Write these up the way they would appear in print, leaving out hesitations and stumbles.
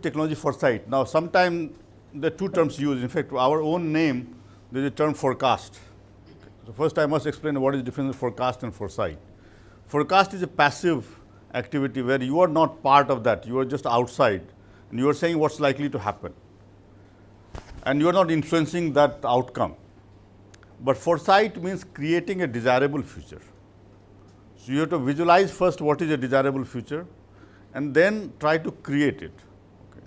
technology foresight. Now, sometimes there are two terms used. In fact, our own name, there is a term forecast. So, first I must explain what is the difference between forecast and foresight. Forecast is a passive activity where you are not part of that, you are just outside and you are saying what's likely to happen and you are not influencing that outcome. But foresight means creating a desirable future. So, you have to visualize first what is a desirable future and then try to create it. Okay.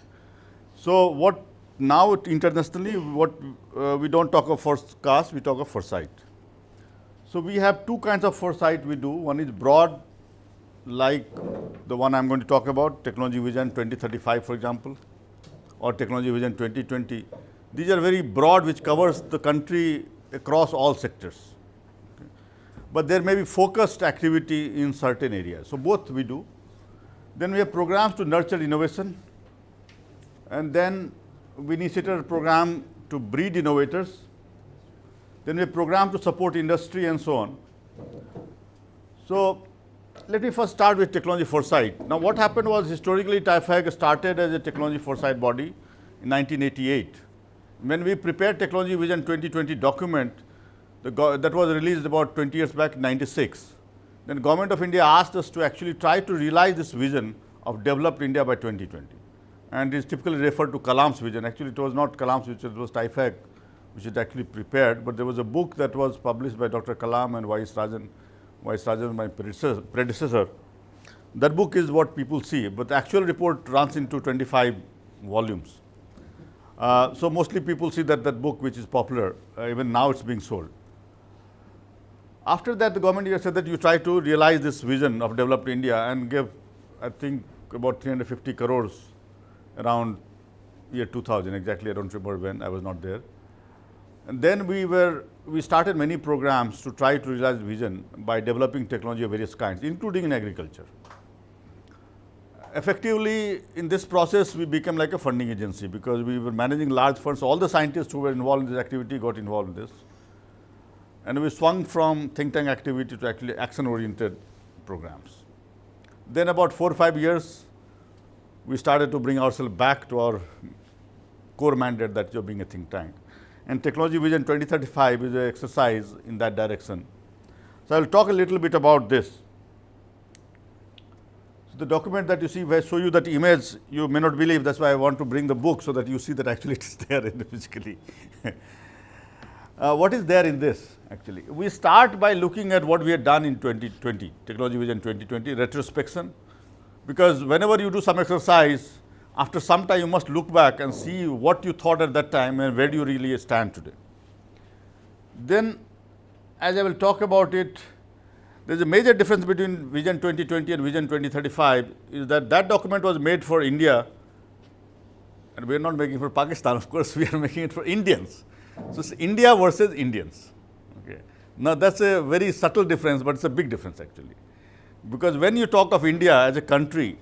So, what now internationally what we do not talk of forecast, we talk of foresight. So, we have two kinds of foresight we do. One is broad, like the one I am going to talk about, Technology Vision 2035 for example, or Technology Vision 2020. These are very broad, which covers the country across all sectors. Okay. But there may be focused activity in certain areas. So, both we do. Then we have programs to nurture innovation, and then we initiated a program to breed innovators. Then we have program to support industry and so on. So, let me first start with technology foresight. Now, what happened was historically TIFAC started as a technology foresight body in 1988. When we prepared Technology Vision 2020 document, that was released about 20 years back in 96. Then Government of India asked us to actually try to realize this vision of developed India by 2020. And it is typically referred to Kalam's vision. Actually, it was not Kalam's vision, it was TIFAC which it actually prepared, but there was a book that was published by Dr. Kalam and Y.S. Rajan. Y.S. Rajan, my predecessor. That book is what people see, but the actual report runs into 25 volumes. So, mostly people see that book which is popular, even now it is being sold. After that, the government said that you try to realize this vision of developed India and give, I think, about 350 crores around year 2000, exactly I do not remember when, I was not there. And then we started many programs to try to realize the vision by developing technology of various kinds, including in agriculture. Effectively, in this process, we became like a funding agency because we were managing large funds. All the scientists who were involved in this activity got involved in this. And we swung from think tank activity to actually action-oriented programs. Then about 4 or 5 years, we started to bring ourselves back to our core mandate that you are being a think tank. And Technology Vision 2035 is an exercise in that direction. So, I will talk a little bit about this. So, the document that you see, if I show you that image, you may not believe, that is why I want to bring the book so that you see that actually it is there physically. What is there in this actually? We start by looking at what we had done in 2020, Technology Vision 2020, retrospection, because whenever you do some exercise, after some time you must look back and see what you thought at that time and where do you really stand today. Then, as I will talk about it, there is a major difference between Vision 2020 and Vision 2035 is that document was made for India, and we are not making it for Pakistan, of course, we are making it for Indians. So, it's India versus Indians. Okay. Now, that is a very subtle difference, but it is a big difference actually, because when you talk of India as a country,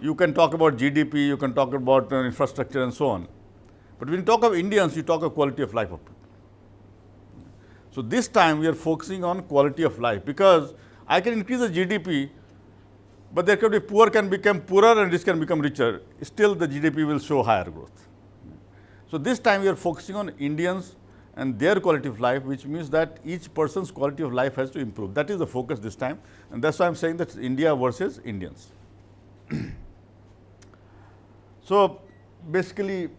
you can talk about GDP, you can talk about infrastructure and so on. But when you talk of Indians, you talk of quality of life of people. So, this time we are focusing on quality of life, because I can increase the GDP, but there can be poor can become poorer and rich can become richer, still the GDP will show higher growth. So, this time we are focusing on Indians and their quality of life, which means that each person's quality of life has to improve. That is the focus this time, and that is why I am saying that India versus Indians. So, basically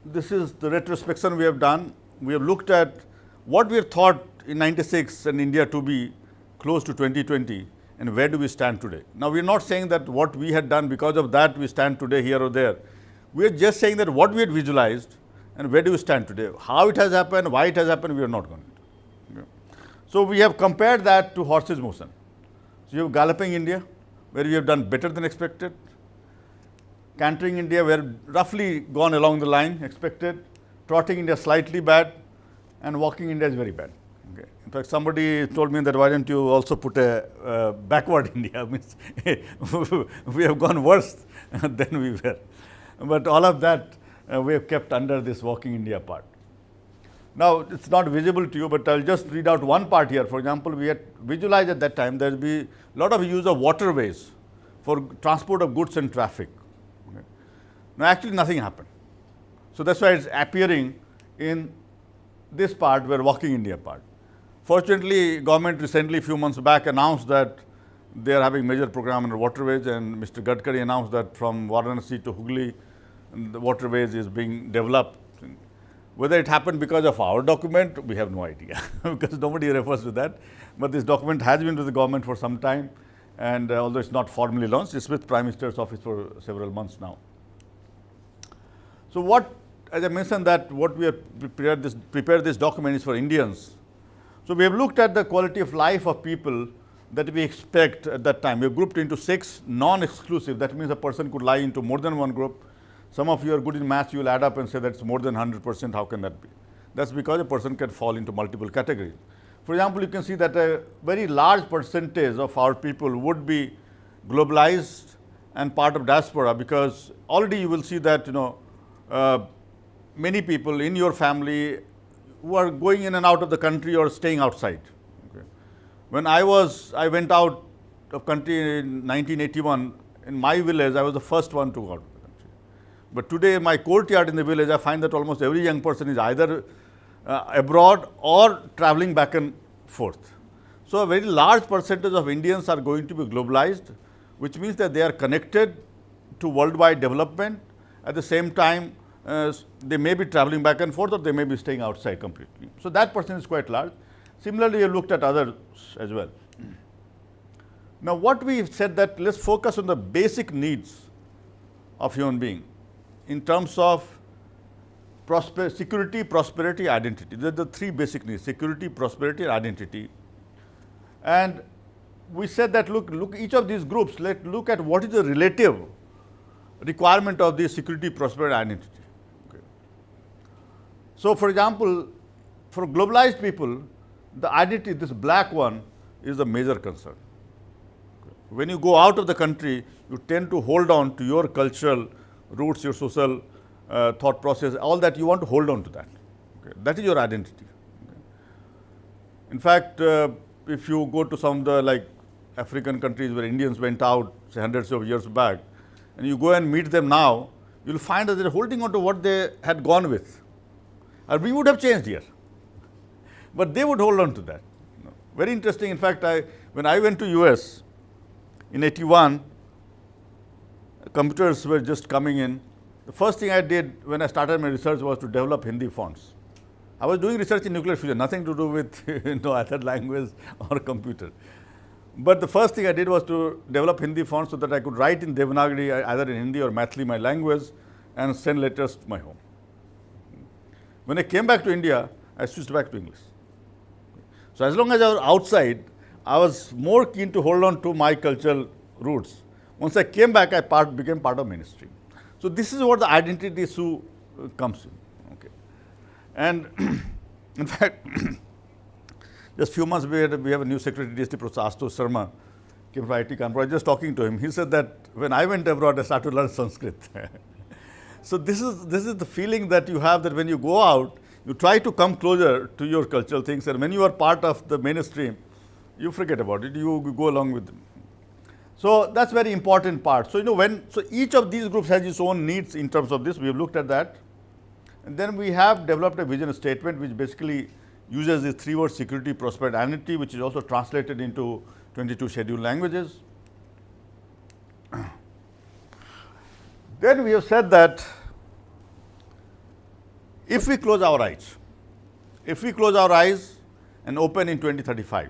this is the retrospection we have done. We have looked at what we thought in 96 and India to be close to 2020 and where do we stand today. Now, we are not saying that what we had done, because of that we stand today here or there. We are just saying that what we had visualized and where do we stand today. How it has happened, why it has happened, we are not going to. Okay. So, we have compared that to horse's motion. So, you have galloping India, where we have done better than expected. Cantering India, we have roughly gone along the line expected. Trotting India slightly bad, and walking India is very bad. Okay. In fact, somebody told me that why don't you also put a backward India, means we have gone worse than we were. But all of that we have kept under this walking India part. Now, it is not visible to you, but I will just read out one part here. For example, we had visualized at that time there will be a lot of use of waterways for transport of goods and traffic. Okay. No, actually nothing happened. So that's why it's appearing in this part where Walking India part. Fortunately, government recently, a few months back, announced that they are having major program on waterways, and Mr. Gadkari announced that from Varanasi to Hooghly, the waterways is being developed. Whether it happened because of our document, we have no idea because nobody refers to that. But this document has been with the government for some time, and although it's not formally launched, it's with Prime Minister's office for several months now. So what, as I mentioned, that what we have prepared this document is for Indians. So we have looked at the quality of life of people that we expect at that time. We have grouped into 6 non-exclusive. That means a person could lie into more than one group. Some of you are good in maths, you will add up and say that's more than 100%. How can that be? That's because a person can fall into multiple categories. For example, you can see that a very large percentage of our people would be globalized and part of diaspora, because already you will see that many people in your family who are going in and out of the country or staying outside. Okay. When I went out of country in 1981, in my village, I was the first one to go out of the country. But today, in my courtyard in the village, I find that almost every young person is either abroad or traveling back and forth. So a very large percentage of Indians are going to be globalized, which means that they are connected to worldwide development. At the same time, they may be traveling back and forth, or they may be staying outside completely. So that percentage is quite large. Similarly, we have looked at others as well. Now, what we said that let's focus on the basic needs of human being in terms of security, prosperity, identity. These are the 3 basic needs: security, prosperity, and identity. And we said that look each of these groups, let's look at what is the relative requirement of the security, prosperity, identity. Okay. So, for example, for globalized people, the identity, this black one, is the major concern. Okay. When you go out of the country, you tend to hold on to your cultural roots, your social thought process, all that you want to hold on to that. Okay. That is your identity. Okay. In fact, if you go to some of the African countries where Indians went out, say hundreds of years back, and you go and meet them now, you will find that they are holding on to what they had gone with. And we would have changed here, but they would hold on to that. Very interesting. In fact, when I went to US in 81, computers were just coming in. The first thing I did when I started my research was to develop Hindi fonts. I was doing research in nuclear fusion, nothing to do with other language or computer. But the first thing I did was to develop Hindi fonts so that I could write in Devanagari, either in Hindi or Maithili, my language, and send letters to my home. When I came back to India, I switched back to English. So as long as I was outside, I was more keen to hold on to my cultural roots. Once I came back, I became part of mainstream. So this is what the identity issue comes in. Okay. And in fact, just few months we have a new secretary, DST Professor Ashutosh Sharma, came from IIT Kanpur. I was just talking to him. He said that when I went abroad, I started to learn Sanskrit. So this is the feeling that you have, that when you go out, you try to come closer to your cultural things, and when you are part of the mainstream, you forget about it. You go along with them. So that's very important part. So so each of these groups has its own needs in terms of this. We have looked at that, and then we have developed a vision statement which basically uses the 3 words: security, prosperity, identity, which is also translated into 22 scheduled languages. Then we have said that if we close our eyes and open in 2035,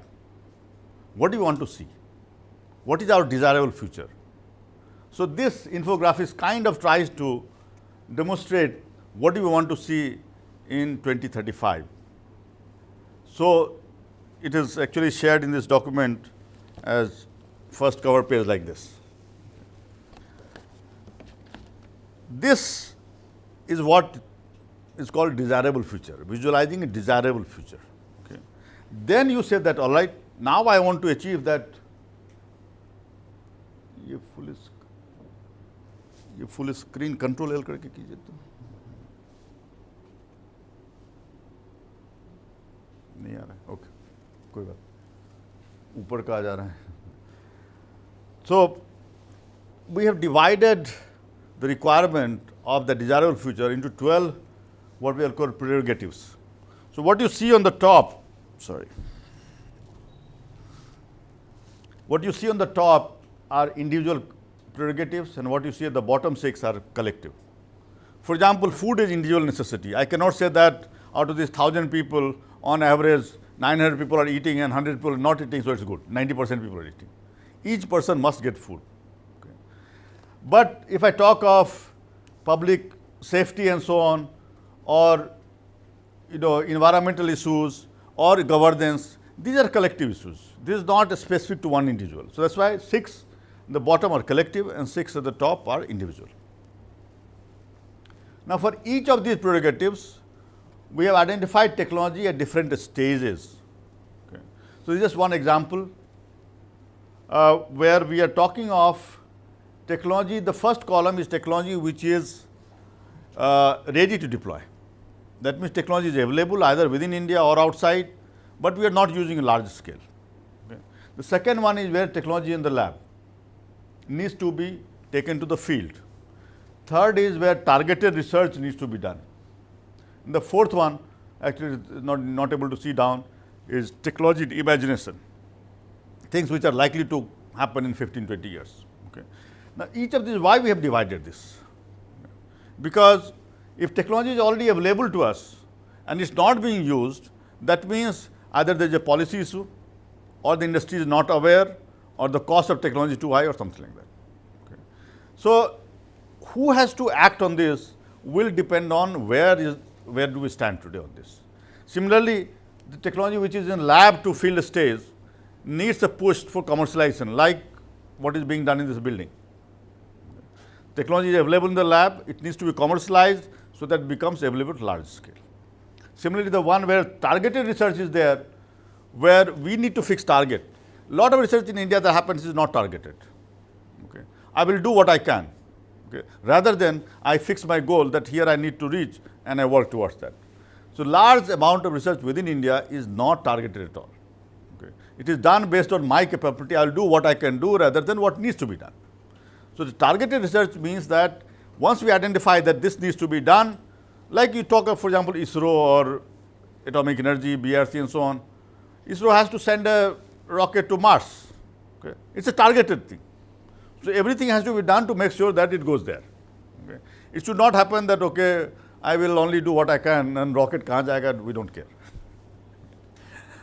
what do we want to see? What is our desirable future? So this infographic kind of tries to demonstrate what do we want to see in 2035. So it is actually shared in this document as first cover page like this. This is what is called desirable future, visualizing a desirable future. Okay. Then you say that, all right, now I want to achieve that. ये full screen control L करके कीजिए तो नहीं आ रहा है. Okay, कोई बात, ऊपर का आ जा रहा है. So we have divided the requirement of the desirable future into 12 what we are called prerogatives. So, what you see on the top, what you see on the top are individual prerogatives, and what you see at the bottom 6 are collective. For example, food is individual necessity. I cannot say that out of these 1,000 people, on average 900 people are eating and 100 people are not eating, so it's good. 90% people are eating. Each person must get food. Okay. But if I talk of public safety and so on, or environmental issues or governance, these are collective issues. This is not specific to one individual. So that's why 6 in the bottom are collective and 6 at the top are individual. Now, for each of these prerogatives, we have identified technology at different stages. Okay. So, this is just one example where we are talking of technology. The first column is technology which is ready to deploy. That means technology is available either within India or outside, but we are not using a large scale. Okay. The second one is where technology in the lab needs to be taken to the field. Third is where targeted research needs to be done. And the fourth one, actually not able to see down, is technology imagination, things which are likely to happen in 15-20 years. Okay. Now, each of these, why we have divided this? Because if technology is already available to us and it's not being used, that means either there is a policy issue, or the industry is not aware, or the cost of technology is too high, or something like that. Okay. So, who has to act on this will depend on where do we stand today on this. Similarly, the technology which is in lab to field stage needs a push for commercialization, like what is being done in this building. Technology is available in the lab, it needs to be commercialized, so that it becomes available at large scale. Similarly, the one where targeted research is there, where we need to fix target. A lot of research in India that happens is not targeted. Okay. I will do what I can, okay, rather than I fix my goal that here I need to reach and I work towards that. So, large amount of research within India is not targeted at all. Okay. It is done based on my capability. I will do what I can do rather than what needs to be done. So, the targeted research means that once we identify that this needs to be done, like you talk of, for example, ISRO or Atomic Energy, BRC and so on, ISRO has to send a rocket to Mars. Okay. It's a targeted thing. So, everything has to be done to make sure that it goes there. Okay. It should not happen that, okay, I will only do what I can and rocket kahan jayega, we don't care.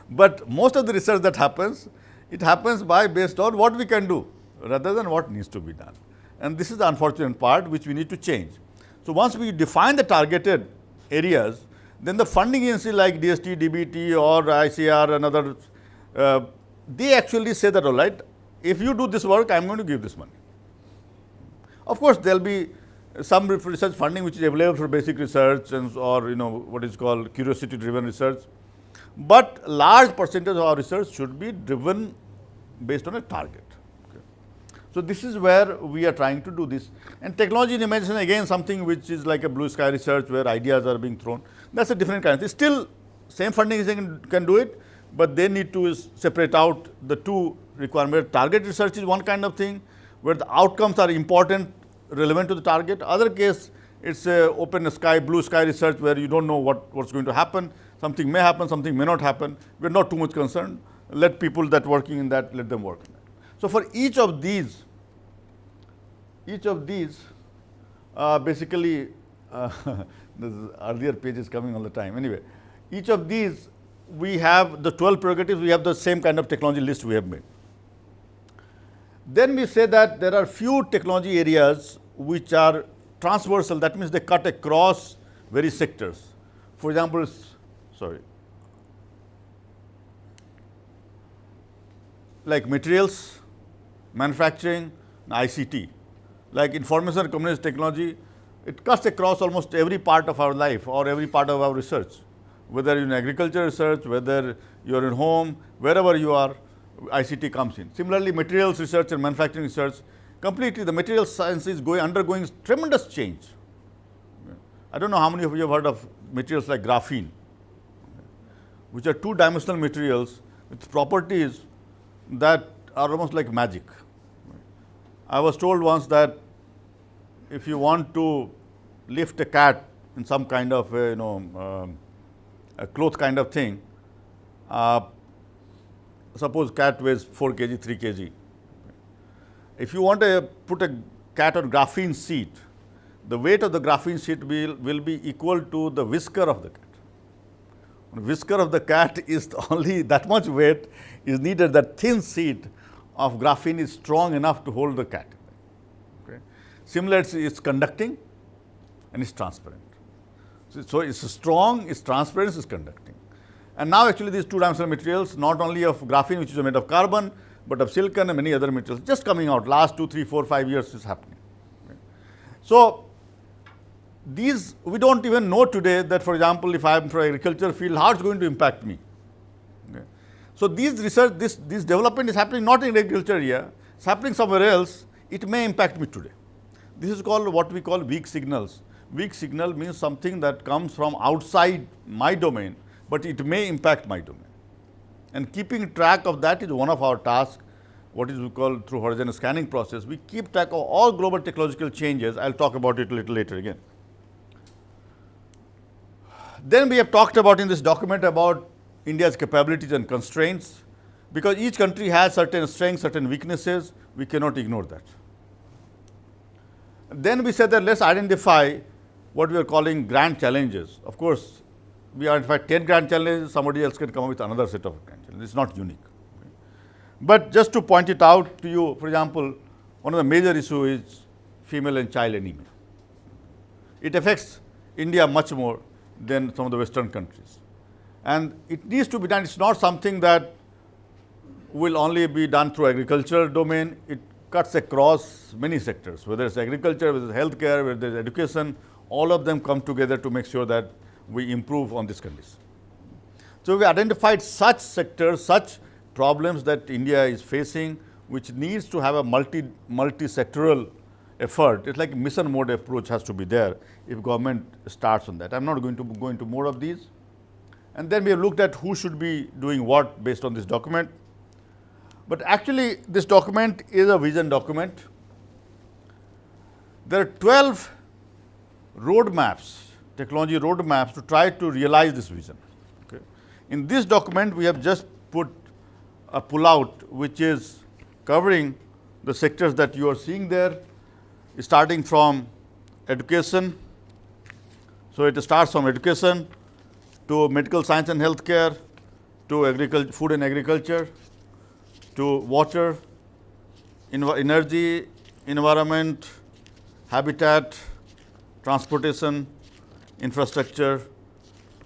But most of the research that happens, it happens based on what we can do rather than what needs to be done. And this is the unfortunate part which we need to change. So, once we define the targeted areas, then the funding agencies like DST, DBT or ICR and others, they actually say that, all right, if you do this work, I am going to give this money. Of course, there will be some research funding which is available for basic research and or what is called curiosity driven research, but large percentage of our research should be driven based on a target. So, this is where we are trying to do this, and technology and imagination again something which is like a blue sky research where ideas are being thrown. That is a different kind of thing. Still same funding agency can do it, but they need to separate out the two requirements. Target research is one kind of thing where the outcomes are important, relevant to the target. Other case, it is a open sky, blue sky research where you don't know what's going to happen. Something may happen, something may not happen. We are not too much concerned. Let people that working in that, let them work in that. So, for each of these basically the earlier page is coming all the time. Anyway, each of these we have the 12 prerogatives, we have the same kind of technology list we have made. Then we say that there are few technology areas which are transversal, that means they cut across various sectors. For example, like materials, manufacturing, ICT, like information and communication technology, it cuts across almost every part of our life or every part of our research, whether in agriculture research, whether you are in home, wherever you are, ICT comes in. Similarly, materials research and manufacturing research, completely the material science is undergoing tremendous change. I don't know how many of you have heard of materials like graphene, which are two-dimensional materials with properties that are almost like magic. I was told once that if you want to lift a cat in some kind of a cloth kind of thing, suppose cat weighs 4 kg, 3 kg. If you want to put a cat on graphene sheet, the weight of the graphene sheet will be equal to the whisker of the cat. The whisker of the cat is only that much weight is needed. That thin sheet of graphene is strong enough to hold the cat. Okay. Similarly, it's conducting and it's transparent. So it's strong, it's transparent, it's conducting. And now actually these two-dimensional materials, not only of graphene, which is made of carbon, but of silicon and many other materials, just coming out. Last 2, 3, 4, 5 years is happening. Okay. So these, we don't even know today that, for example, if I am from agriculture field, how it's going to impact me. Okay. So these research, this development is happening not in agriculture here, it's happening somewhere else. It may impact me today. This is called what we call weak signals. Weak signal means something that comes from outside my domain, but it may impact my domain. And keeping track of that is one of our tasks, what is we call through horizon scanning process. We keep track of all global technological changes. I'll talk about it a little later again. Then we have talked about in this document about India's capabilities and constraints, because each country has certain strengths, certain weaknesses. We cannot ignore that. Then we said that let's identify what we are calling grand challenges. Of course, we identified 10 grand challenges, somebody else can come up with another set of grand challenges. It's not unique. Okay. But just to point it out to you, for example, one of the major issues is female and child anemia. It affects India much more than some of the Western countries. And it needs to be done. It's not something that will only be done through agricultural domain. It cuts across many sectors, whether it's agriculture, whether it's healthcare, whether it's education, all of them come together to make sure that we improve on this condition. So we identified such sectors, such problems that India is facing, which needs to have a multi-sectoral effort. It's like a mission mode approach has to be there if government starts on that. I'm not going to go into more of these. And then we have looked at who should be doing what based on this document. But actually, this document is a vision document. There are 12 roadmaps, technology roadmaps to try to realize this vision. Okay. In this document, we have just put a pullout which is covering the sectors that you are seeing there, starting from education. So it starts from education to medical science and healthcare, to agriculture, food and agriculture, to water, energy, environment, habitat, transportation, infrastructure,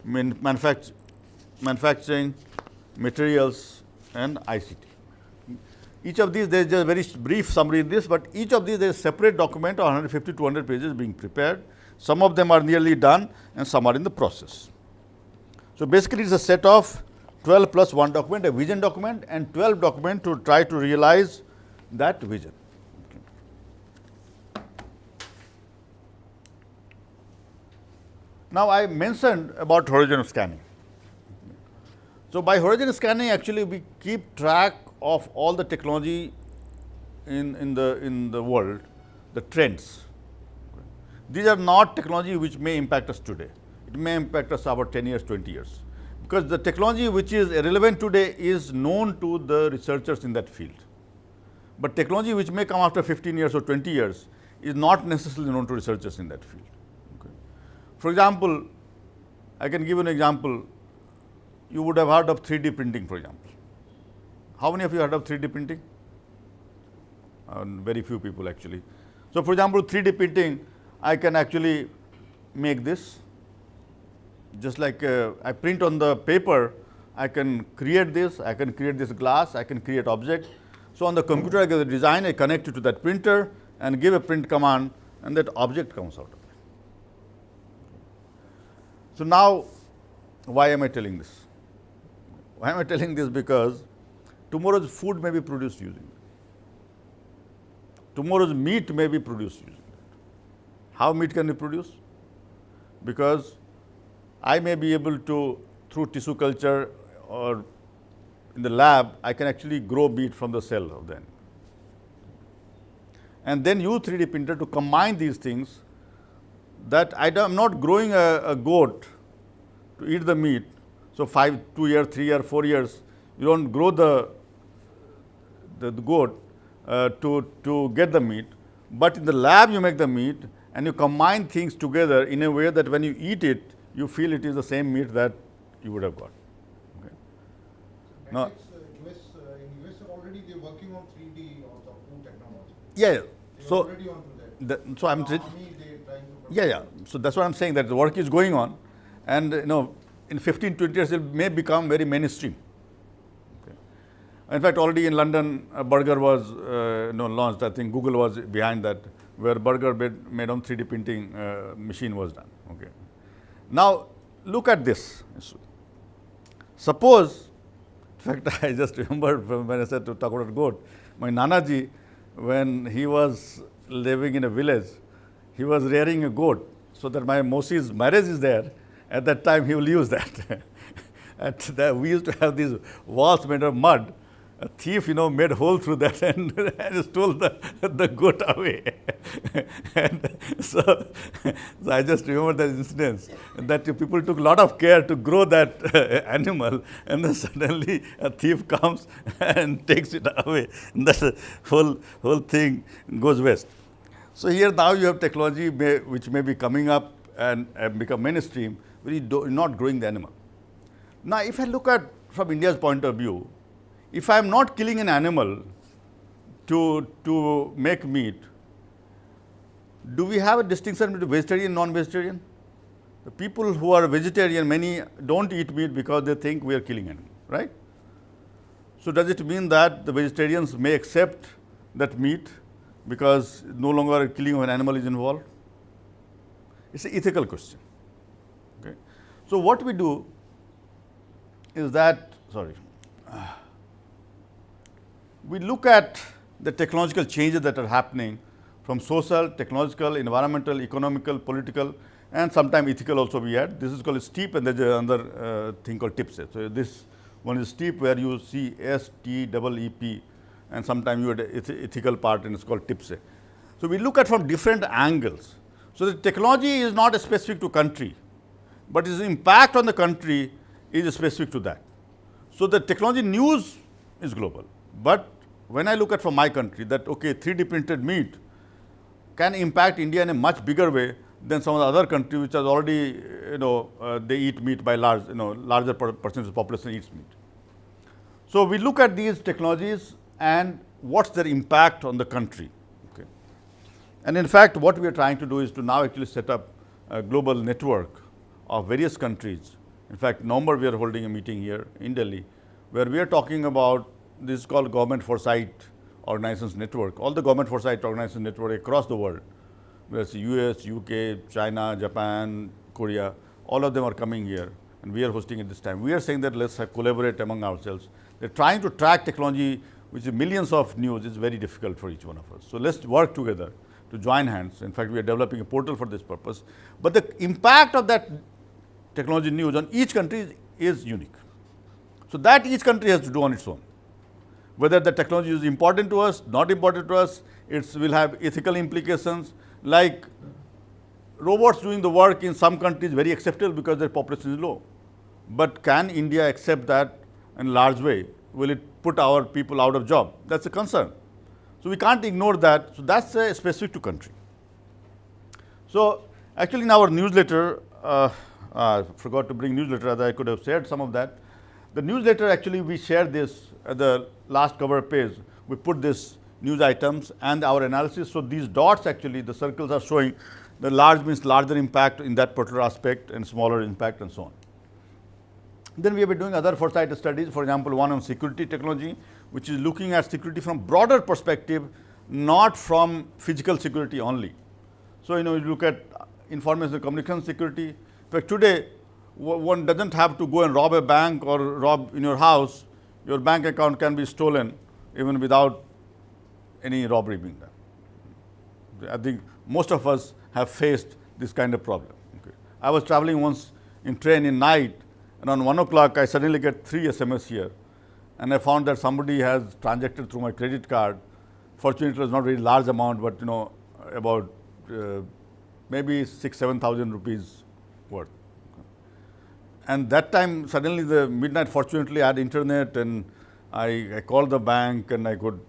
manufacturing, materials, and ICT. Each of these, there is just a very brief summary in this, but each of these there is a separate document of 150 to 200 pages being prepared. Some of them are nearly done and some are in the process. So basically, it's a set of 12 plus 1 document, a vision document, and 12 document to try to realize that vision. Okay. Now, I mentioned about horizon scanning. So by horizon scanning, actually we keep track of all the technology in the world, the trends. These are not technology which may impact us today. It may impact us about 10 years, 20 years. Because the technology which is relevant today is known to the researchers in that field. But technology which may come after 15 years or 20 years is not necessarily known to researchers in that field. Okay. For example, I can give you an example. You would have heard of 3D printing, for example. How many of you heard of 3D printing? Very few people actually. So for example, 3D printing, I can actually make this. Just like I print on the paper, I can create this glass, I can create object. So on the computer, I get the design, I connect it to that printer and give a print command, and that object comes out of it. So now, why am I telling this? Why am I telling this? Because tomorrow's food may be produced using it. Tomorrow's meat may be produced using it. How meat can be produced? Because I may be able to, through tissue culture or in the lab, I can actually grow meat from the cell of the animal. And then use 3D printer to combine these things. that I'm not growing a goat to eat the meat. So 2 years, 3 years, 4 years, you don't grow the goat to get the meat, but in the lab you make the meat and you combine things together in a way that when you eat it, you feel it is the same meat that you would have got. Okay. Now, in US already they're working on 3D or the food technology. Yeah. They're So, already onto that. so I'm. Army, they're trying to Yeah. So that's what I'm saying, that the work is going on, and in 15, 20 years it may become very mainstream. Okay. In fact, already in London, a burger was launched. I think Google was behind that, where burger made on 3D printing machine was done. Okay. Now look at this. Suppose, in fact, I just remembered when I said to talk about goat, my Nanaji, when he was living in a village, he was rearing a goat, so that my Mosi's marriage is there. At that time, he will use that. And we used to have these walls made of mud. A thief, made hole through that and stole the goat away. And so I just remember that incident, that people took a lot of care to grow that animal, and then suddenly a thief comes and takes it away. And the whole thing goes west. So here now you have technology which may be coming up and become mainstream, but you're not growing the animal. Now, if I look at from India's point of view, if I am not killing an animal to make meat, do we have a distinction between vegetarian and non-vegetarian? The people who are vegetarian, many don't eat meat because they think we are killing animal, right? So does it mean that the vegetarians may accept that meat because no longer killing of an animal is involved? It's an ethical question. Okay. So what we do is that, we look at the technological changes that are happening from social, technological, environmental, economical, political, and sometimes ethical also we add. This is called STEEP, and there's another thing called TIPSE. So this one is STEEP, where you see STEEP, and sometimes you add ethical part, and it's called TIPSE. So we look at from different angles. So the technology is not specific to country, but its impact on the country is specific to that. So the technology news is global, but when I look at from my country that, okay, 3D printed meat can impact India in a much bigger way than some of the other countries which are already, they eat meat by larger percentage of the population eats meat. So we look at these technologies and what's their impact on the country. Okay. And in fact, what we are trying to do is to now actually set up a global network of various countries. In fact, November we are holding a meeting here in Delhi, where we are talking about, this is called Government Foresight Organizations Network. All the Government Foresight Organizations Network across the world, whether it's US, UK, China, Japan, Korea, all of them are coming here, and we are hosting it this time. We are saying that let's collaborate among ourselves. They're trying to track technology, which is millions of news, is very difficult for each one of us. So let's work together to join hands. In fact, we are developing a portal for this purpose. But the impact of that technology news on each country is unique. So that each country has to do on its own. Whether the technology is important to us, not important to us, it will have ethical implications. Like robots doing the work in some countries very acceptable because their population is low. But can India accept that in a large way? Will it put our people out of job? That's a concern. So we can't ignore that. So that's specific to country. So actually in our newsletter, I forgot to bring newsletter, as I could have shared some of that. The newsletter, actually we shared this at the last cover page. We put this news items and our analysis. So these dots, actually the circles are showing the large means larger impact in that particular aspect and smaller impact and so on. Then we have been doing other foresight studies, for example, one on security technology, which is looking at security from broader perspective, not from physical security only. So, you look at information and communication security. In fact, today, one doesn't have to go and rob a bank or rob in your house. Your bank account can be stolen even without any robbery being done. I think most of us have faced this kind of problem. Okay. I was traveling once in train in night, and on 1 o'clock I suddenly get 3 SMS here, and I found that somebody has transacted through my credit card. Fortunately, it was not a very large amount, but about maybe 6,000-7,000 rupees worth. And that time, suddenly the midnight, fortunately, I had internet, and I called the bank and I could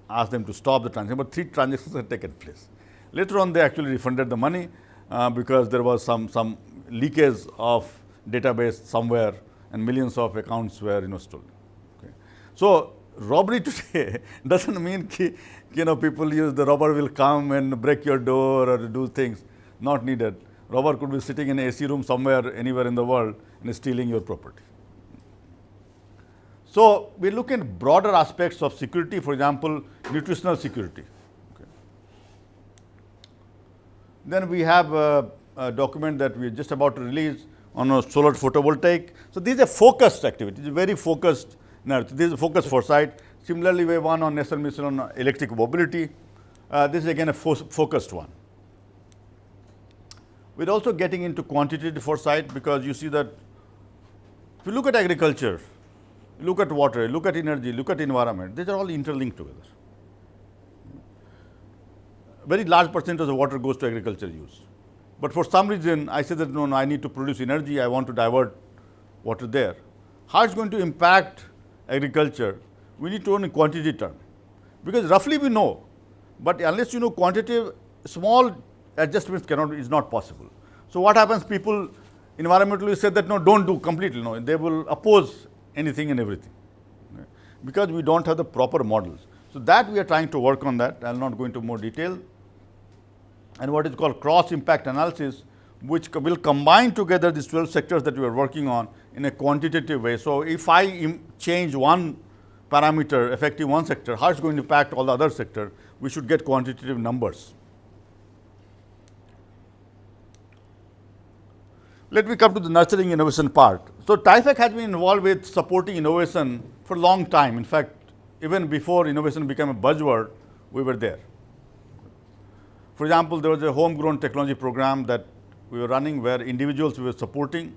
ask them to stop the transaction. But 3 transactions had taken place. Later on, they actually refunded the money because there was some leakage of database somewhere, and millions of accounts were stolen. Okay. So robbery today doesn't mean people use the robber will come and break your door or do things. Not needed. Robber could be sitting in an AC room somewhere, anywhere in the world, and stealing your property. So we look at broader aspects of security, for example, nutritional security. Okay. Then we have a document that we are just about to release on a solar photovoltaic. So these are focused activities, very focused. This is a focused foresight. Similarly, we have one on national mission on electric mobility. This is again a focused one. We're also getting into quantitative foresight, because you see that if you look at agriculture, look at water, look at energy, look at environment, these are all interlinked together. Very large percentage of water goes to agriculture use. But for some reason, I say that no, I need to produce energy, I want to divert water there. How it's going to impact agriculture, we need to know in quantity term. Because roughly we know, but unless you know quantitative, small adjustments is not possible. So what happens, people environmentally say that no, don't do completely, no, they will oppose anything and everything, because we don't have the proper models. So that we are trying to work on that. I will not go into more detail. And what is called cross impact analysis, which will combine together these 12 sectors that we are working on in a quantitative way. So if I change one parameter affecting one sector, how it's going to impact all the other sector, we should get quantitative numbers. Let me come to the nurturing innovation part. So TIFAC has been involved with supporting innovation for a long time. In fact, even before innovation became a buzzword, we were there. For example, there was a homegrown technology program that we were running where individuals we were supporting.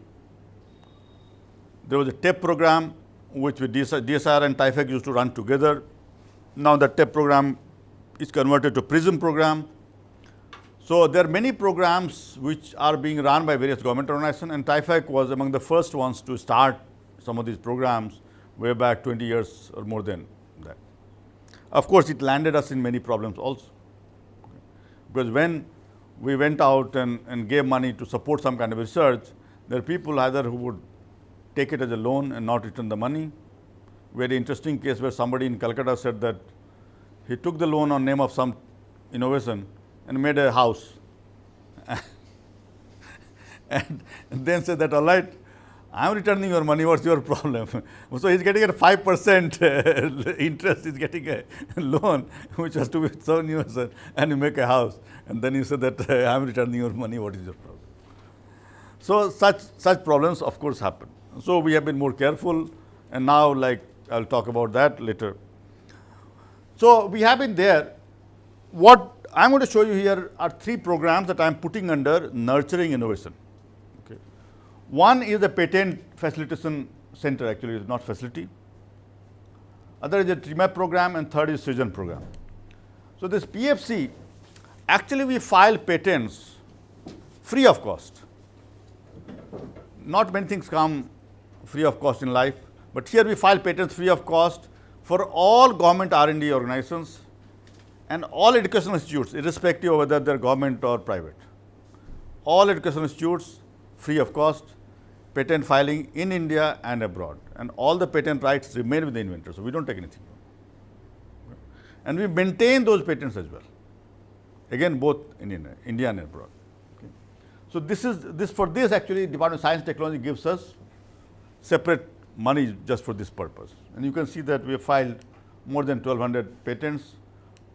There was a TEP program which with DSR and TIFAC used to run together. Now the TEP program is converted to PRISM program. So there are many programs which are being run by various government organizations, and TIFAC was among the first ones to start some of these programs way back 20 years or more than that. Of course, it landed us in many problems also. Because when we went out and gave money to support some kind of research, there are people either who would take it as a loan and not return the money. Very interesting case where somebody in Calcutta said that he took the loan on name of some innovation and made a house. and then said that, all right, I am returning your money, what's your problem? So he's getting a 5% interest, he's getting a loan which has to be so new, and you make a house. And then you say that I am returning your money, what is your problem? So such problems of course happen. So we have been more careful, and now like I'll talk about that later. So we have been there. What I'm going to show you here are 3 programs that I'm putting under nurturing innovation. Okay. One is the patent facilitation center, actually it's not facility. Other is a TRIMAP program, and third is Srijan program. So this PFC, actually we file patents free of cost. Not many things come free of cost in life, but here we file patents free of cost for all government R&D organizations and all educational institutes, irrespective of whether they are government or private. All educational institutes free of cost, patent filing in India and abroad, and all the patent rights remain with the inventor, so we don't take anything. And we maintain those patents as well, again both in India and abroad. Okay. So for this actually Department of Science and Technology gives us separate money just for this purpose. And you can see that we have filed more than 1,200 patents.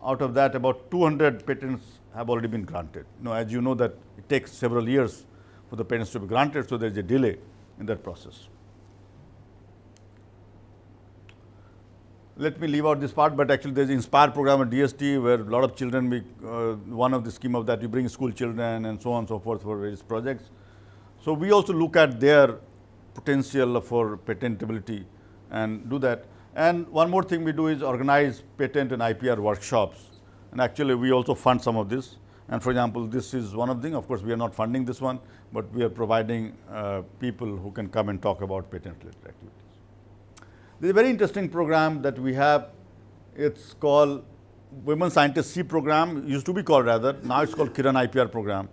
Out of that, about 200 patents have already been granted. Now, as you know that it takes several years for the patents to be granted, so there is a delay in that process. Let me leave out this part, but actually there is an Inspire program at DST where a lot of children, one of the scheme of that, you bring school children and so on and so forth for various projects. So we also look at their potential for patentability and do that. And one more thing we do is organize patent and IPR workshops, and actually we also fund some of this. And for example, this is one of the things. Of course, we are not funding this one, but we are providing people who can come and talk about patent-related activities. There is a very interesting program that we have. It's called Women Scientists C program. It used to be called rather. Now it's called Kiran IPR program.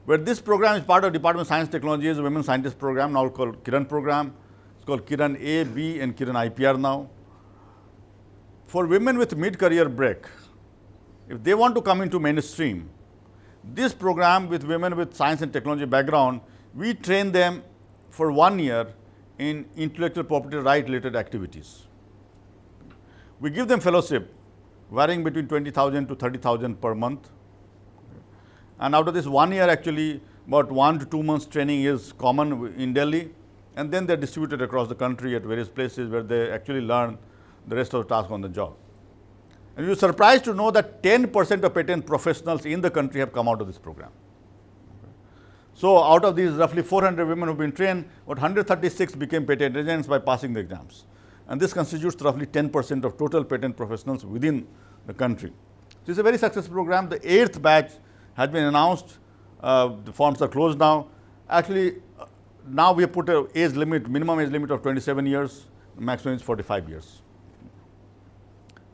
Where this program is part of Department of Science and Technology, is a Women Scientist program, now called Kiran program. It's called Kiran A, B, and Kiran IPR now. For women with mid-career break, if they want to come into mainstream, this program with women with science and technology background, we train them for 1 year in intellectual property right related activities. We give them fellowship varying between 20,000 to 30,000 per month. And out of this 1 year, actually, about 1 to 2 months training is common in Delhi. And then they're distributed across the country at various places where they actually learn the rest of the task on the job. And you're surprised to know that 10% of patent professionals in the country have come out of this program. So out of these roughly 400 women who've been trained, about 136 became patent agents by passing the exams. And this constitutes roughly 10% of total patent professionals within the country. So it's a very successful program. The 8th batch has been announced. The forms are closed now. Actually, now we have put a age limit, minimum age limit of 27 years, maximum is 45 years.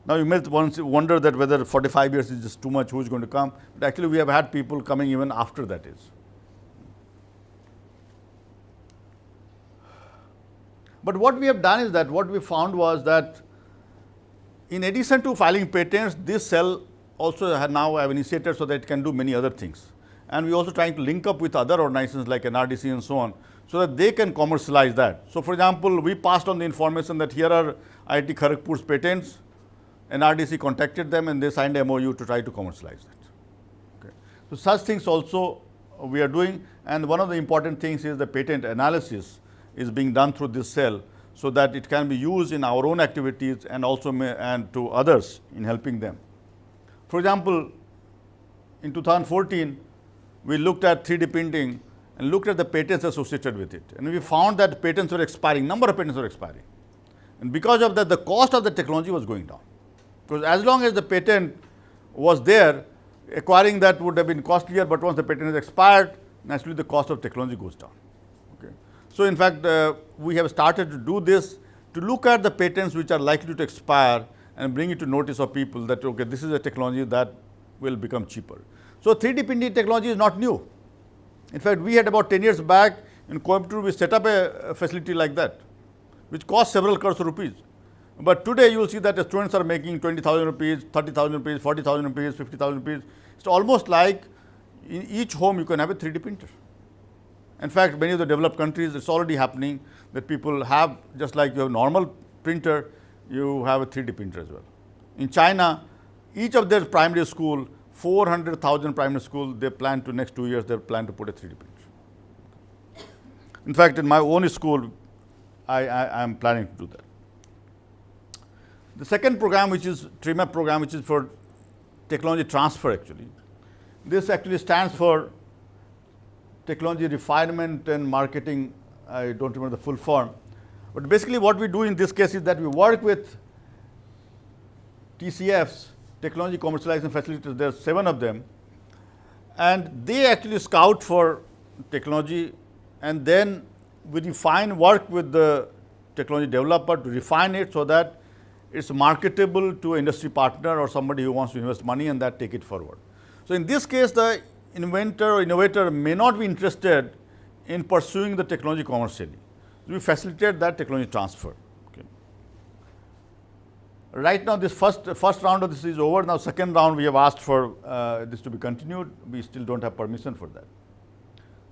Now you may wonder that whether 45 years is just too much, who is going to come? But actually we have had people coming even after that age. But what we have done is that what we found was that in addition to filing patents, this cell also now have initiated so that it can do many other things. And we also trying to link up with other organizations like NRDC and so on, so that they can commercialize that. So for example, we passed on the information that here are IIT Kharagpur's patents. NRDC contacted them and they signed a MOU to try to commercialize it. Okay. So such things also we are doing, and one of the important things is the patent analysis is being done through this cell so that it can be used in our own activities and also and to others in helping them. For example, in 2014, we looked at 3D printing and looked at the patents associated with it. And we found that patents were expiring, number of patents were expiring. And because of that, the cost of the technology was going down. Because as long as the patent was there, acquiring that would have been costlier, but once the patent is expired, naturally the cost of technology goes down. Okay. So in fact, we have started to do this to look at the patents which are likely to expire and bring it to notice of people that, okay, this is a technology that will become cheaper. So 3D printing technology is not new. In fact, we had about 10 years back in Coimbatore, we set up a facility like that, which cost several crores of rupees. But today you will see that the students are making 20,000 rupees, 30,000 rupees, 40,000 rupees, 50,000 rupees. It's almost like in each home you can have a 3D printer. In fact, many of the developed countries, it's already happening that people have, just like you have a normal printer, you have a 3D printer as well. In China, each of their primary school, 400,000 primary schools, they plan to, next 2 years, they plan to put a 3D printer. In fact, in my own school, I am planning to do that. The second program, which is TRIMAP program, which is for technology transfer actually. This actually stands for Technology Refinement and Marketing. I don't remember the full form. But basically what we do in this case is that we work with TCFs, Technology Commercialization Facilities, there are 7 of them. And they actually scout for technology, and then we work with the technology developer to refine it so that it's marketable to an industry partner or somebody who wants to invest money and that take it forward. So in this case, the inventor or innovator may not be interested in pursuing the technology commercially. So we facilitate that technology transfer. Okay. Right now, this first round of this is over. Now, second round we have asked for this to be continued. We still don't have permission for that.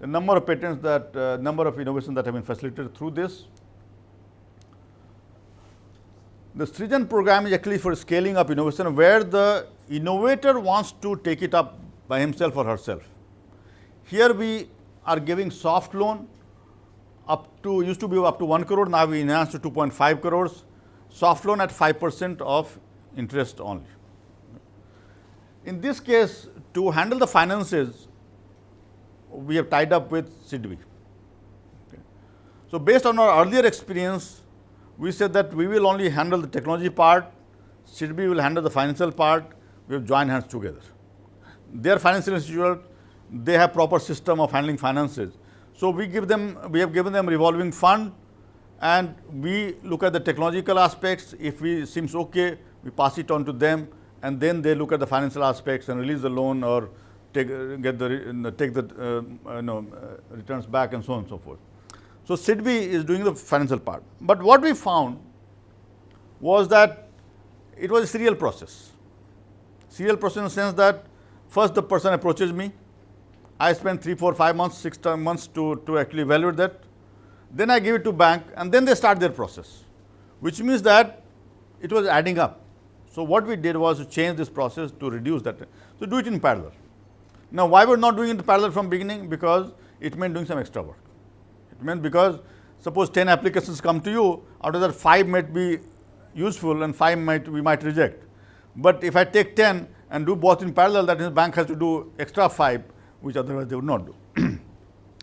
The number of patents that, number of innovations that have been facilitated through this. The Srijan program is actually for scaling up innovation, where the innovator wants to take it up by himself or herself. Here we are giving soft loan up to, used to be up to 1 crore, now we enhanced to 2.5 crores, soft loan at 5% of interest only. In this case, to handle the finances, we have tied up with SIDBI. Okay. So based on our earlier experience, we said that we will only handle the technology part, SIDBI will handle the financial part, we have joined hands together. they are financial institutions, they have proper system of handling finances. So we have given them revolving fund, and we look at the technological aspects. If we seems okay, we pass it on to them, and then they look at the financial aspects and release the loan or take the returns back and so on and so forth. So SIDBI is doing the financial part. But what we found was that it was a serial process. Serial process in the sense that first the person approaches me. I spend 3, 4, 5 months, 6 months to actually evaluate that. Then I give it to bank, and then they start their process, which means that it was adding up. So what we did was to change this process to reduce that. So do it in parallel. Now why we're not doing it in parallel from beginning? Because it meant doing some extra work. It meant because suppose 10 applications come to you, out of that 5 might be useful and 5 we might reject. But if I take 10 and do both in parallel, that means bank has to do extra 5, which otherwise they would not do.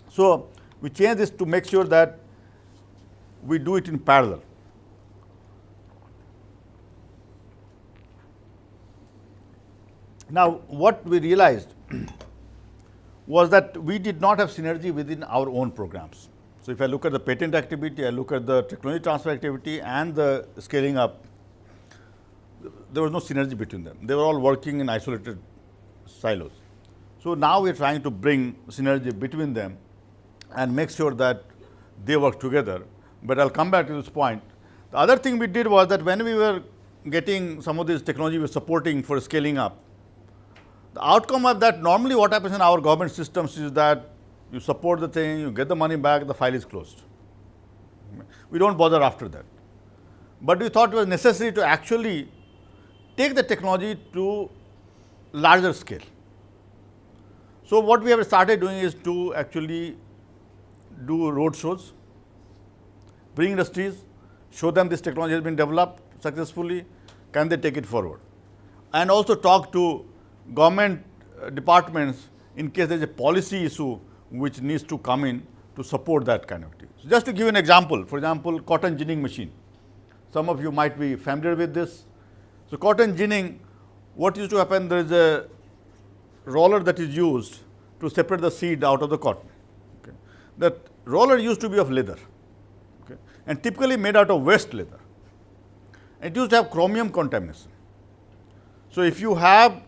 So we change this to make sure that we do it in parallel. Now what we realized was that we did not have synergy within our own programs. So if I look at the patent activity, I look at the technology transfer activity and the scaling up, there was no synergy between them. They were all working in isolated silos. So now we are trying to bring synergy between them and make sure that they work together. But I'll come back to this point. The other thing we did was that when we were getting some of this technology we were supporting for scaling up, the outcome of that, normally what happens in our government systems is that you support the thing, you get the money back, the file is closed. We don't bother after that. But we thought it was necessary to actually take the technology to larger scale. So what we have started doing is to actually do road shows, bring industries, show them this technology has been developed successfully, can they take it forward? And also talk to government departments in case there is a policy issue which needs to come in to support that kind of thing. So just to give you an example, for example, cotton ginning machine. Some of you might be familiar with this. So cotton ginning, what used to happen, there is a roller that is used to separate the seed out of the cotton. Okay. That roller used to be of leather, okay, and typically made out of waste leather. It used to have chromium contamination. So if you have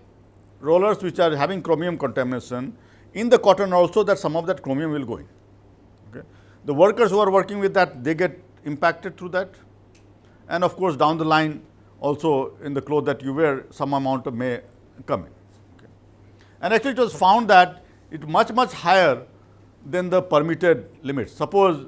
rollers which are having chromium contamination, in the cotton also that some of that chromium will go in. Okay. The workers who are working with that, they get impacted through that. And of course, down the line also in the clothes that you wear, some amount of may come in. Okay. And actually it was found that it much higher than the permitted limit. Suppose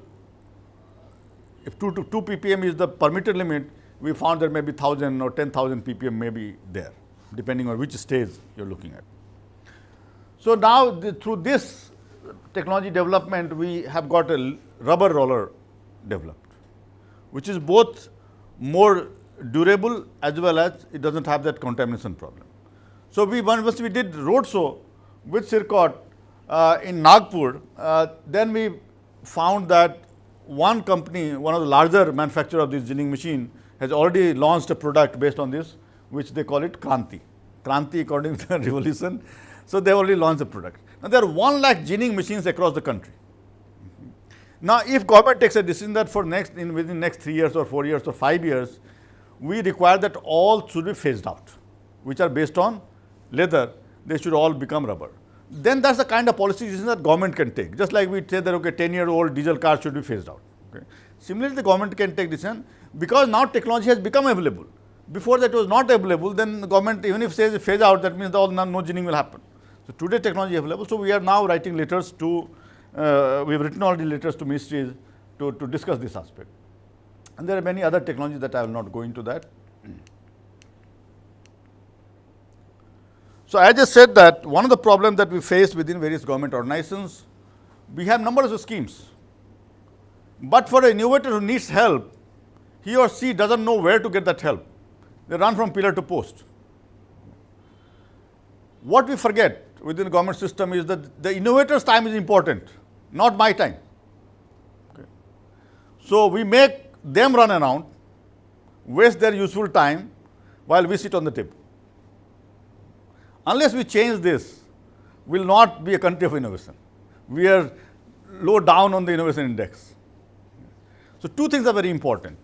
if 2 ppm is the permitted limit, we found there may be 1,000 or 10,000 ppm may be there, depending on which stage you are looking at. So now through this technology development, we have got a rubber roller developed, which is both more durable as well as it doesn't have that contamination problem. So once we did road show with CIRCOT in Nagpur, then we found that one company, one of the larger manufacturer of this ginning machine, has already launched a product based on this, which they call it Kranti. Kranti according to the revolution. So they already launched the product. Now there are 1 lakh ginning machines across the country. Now if government takes a decision that for within next 3 years or 4 years or 5 years, we require that all should be phased out, which are based on leather, they should all become rubber. Then that's the kind of policy decision that government can take. Just like we say that okay, 10-year-old diesel cars should be phased out. Okay. Similarly, the government can take decision because now technology has become available. Before that was not available, then the government, even if says phase out, that means no ginning will happen. So today technology is available. So we are now writing letters to, we have written already letters to ministries to discuss this aspect. And there are many other technologies that I will not go into that. So I just said that one of the problems that we face within various government organizations, we have numbers of schemes. But for an innovator who needs help, he or she doesn't know where to get that help. They run from pillar to post. What we forget within the government system is that the innovator's time is important, not my time. Okay. So we make them run around, waste their useful time while we sit on the table. Unless we change this, will not be a country of innovation. We are low down on the innovation index. So, two things are very important.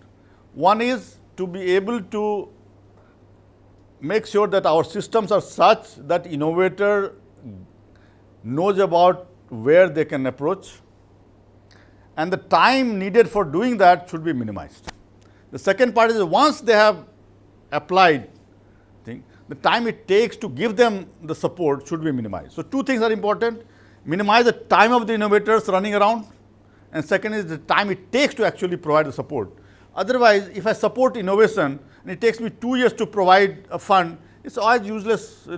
One is to be able to make sure that our systems are such that innovator knows about where they can approach, and the time needed for doing that should be minimized. The second part is once they have applied thing, the time it takes to give them the support should be minimized. So, two things are important: minimize the time of the innovators running around, and second is the time it takes to actually provide the support. Otherwise, if I support innovation and it takes me 2 years to provide a fund, it's always useless,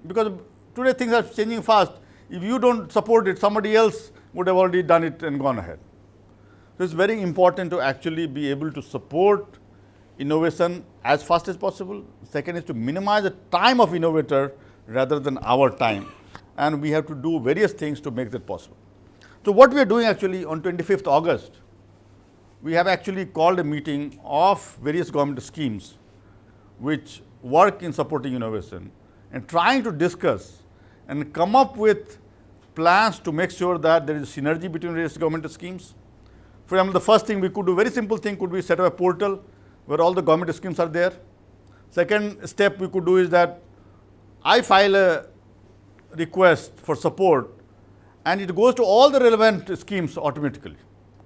because today things are changing fast. If you don't support it, somebody else would have already done it and gone ahead. So, it's very important to actually be able to support innovation as fast as possible. Second is to minimize the time of innovator rather than our time, and we have to do various things to make that possible. So, what we are doing actually on 25th August, we have actually called a meeting of various government schemes which work in supporting innovation and trying to discuss and come up with plans to make sure that there is synergy between various government schemes. For example, the first thing we could do, very simple thing, could be set up a portal where all the government schemes are there. Second step we could do is that I file a request for support and it goes to all the relevant schemes automatically.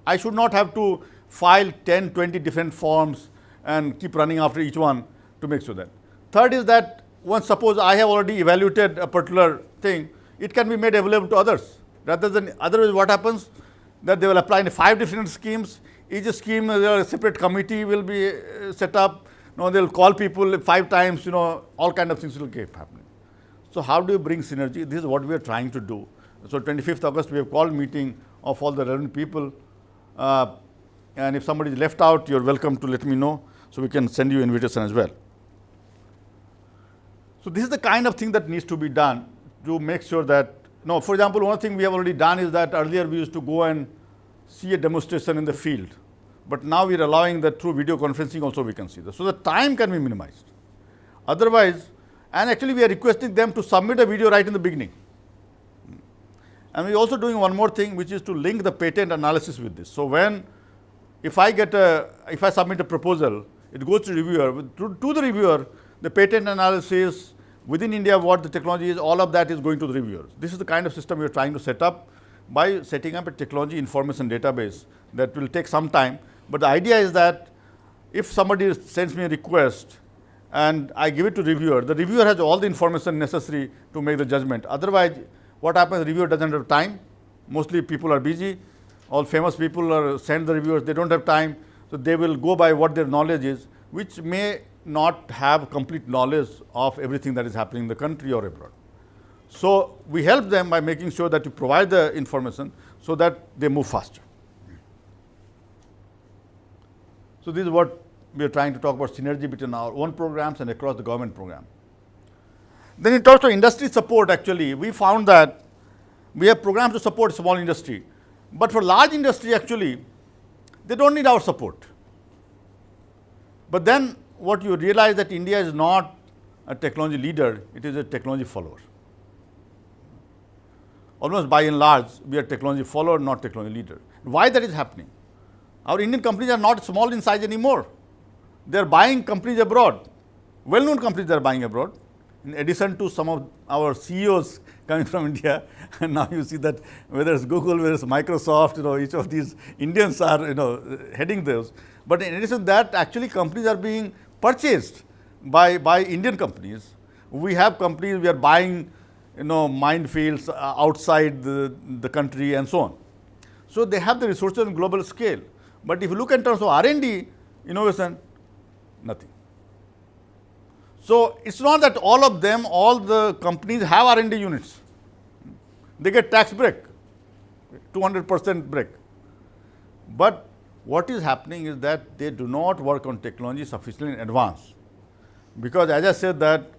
I should not have to file 10, 20 different forms and keep running after each one to make sure that. Third is that once suppose I have already evaluated a particular thing, it can be made available to others. Rather than otherwise what happens, that they will apply in 5 different schemes. Each scheme, a separate committee will be set up. They will call people 5 times, all kind of things will keep happening. So, how do you bring synergy? This is what we are trying to do. So, 25th August we have called meeting of all the relevant people, and if somebody is left out, you are welcome to let me know, so we can send you invitation as well. So, this is the kind of thing that needs to be done to make sure that, for example, one thing we have already done is that earlier we used to go and see a demonstration in the field, but now we are allowing that through video conferencing also we can see this. So, the time can be minimized. Otherwise, and actually we are requesting them to submit a video right in the beginning. And we are also doing one more thing, which is to link the patent analysis with this. So, if I submit a proposal, it goes to reviewer. To the reviewer, the patent analysis within India, what the technology is, all of that is going to the reviewers. This is the kind of system we are trying to set up by setting up a technology information database that will take some time. But the idea is that if somebody sends me a request and I give it to reviewer, the reviewer has all the information necessary to make the judgment. Otherwise, what happens, the reviewer doesn't have time. Mostly people are busy. All famous people are send the reviewers, they don't have time. So, they will go by what their knowledge is, which may not have complete knowledge of everything that is happening in the country or abroad. So, we help them by making sure that you provide the information so that they move faster. So, this is what we are trying to talk about, synergy between our own programs and across the government program. Then in terms of industry support, actually, we found that we have programs to support small industry, but for large industry, actually, they don't need our support. But then what you realize that India is not a technology leader, it is a technology follower. Almost by and large, we are technology follower, not technology leader. Why that is happening? Our Indian companies are not small in size anymore. They are buying companies abroad. Well-known companies they are buying abroad. In addition to some of our CEOs coming from India, and now you see that whether it's Google, whether it's Microsoft, each of these Indians are, heading those. But in addition to that, actually companies are being purchased by Indian companies. We have companies, we are buying, minefields outside the country and so on. So, they have the resources on global scale. But if you look in terms of R&D, innovation, nothing. So, it's not that all of them, all the companies have R&D units. They get tax break, 200% break. But what is happening is that they do not work on technology sufficiently in advance. Because as I said that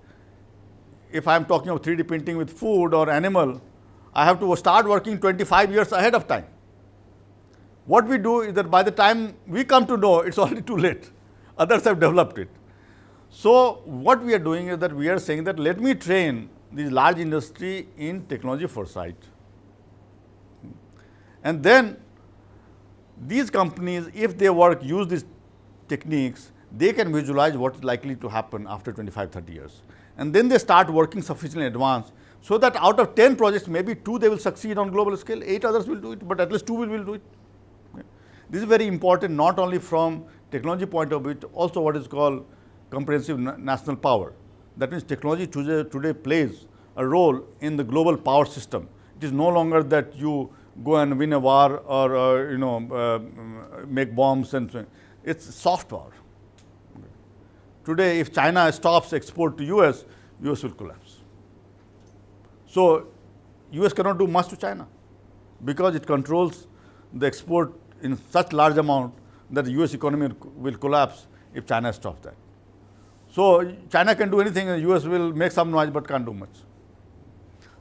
if I am talking of 3D printing with food or animal, I have to start working 25 years ahead of time. What we do is that by the time we come to know, it's already too late. Others have developed it. So, what we are doing is that we are saying that let me train this large industry in technology foresight. And then these companies, if they use these techniques, they can visualize what is likely to happen after 25, 30 years. And then they start working sufficiently advanced so that out of 10 projects, maybe 2 they will succeed on global scale, 8 others will do it, but at least 2 will do it. Okay. This is very important, not only from technology point of view, but also what is called comprehensive national power. That means technology today plays a role in the global power system. It is no longer that you go and win a war or make bombs and so on. It's soft power. Today, if China stops export to US will collapse. So US cannot do much to China because it controls the export in such large amount that the US economy will collapse if China stops that. So China can do anything and US will make some noise but can't do much.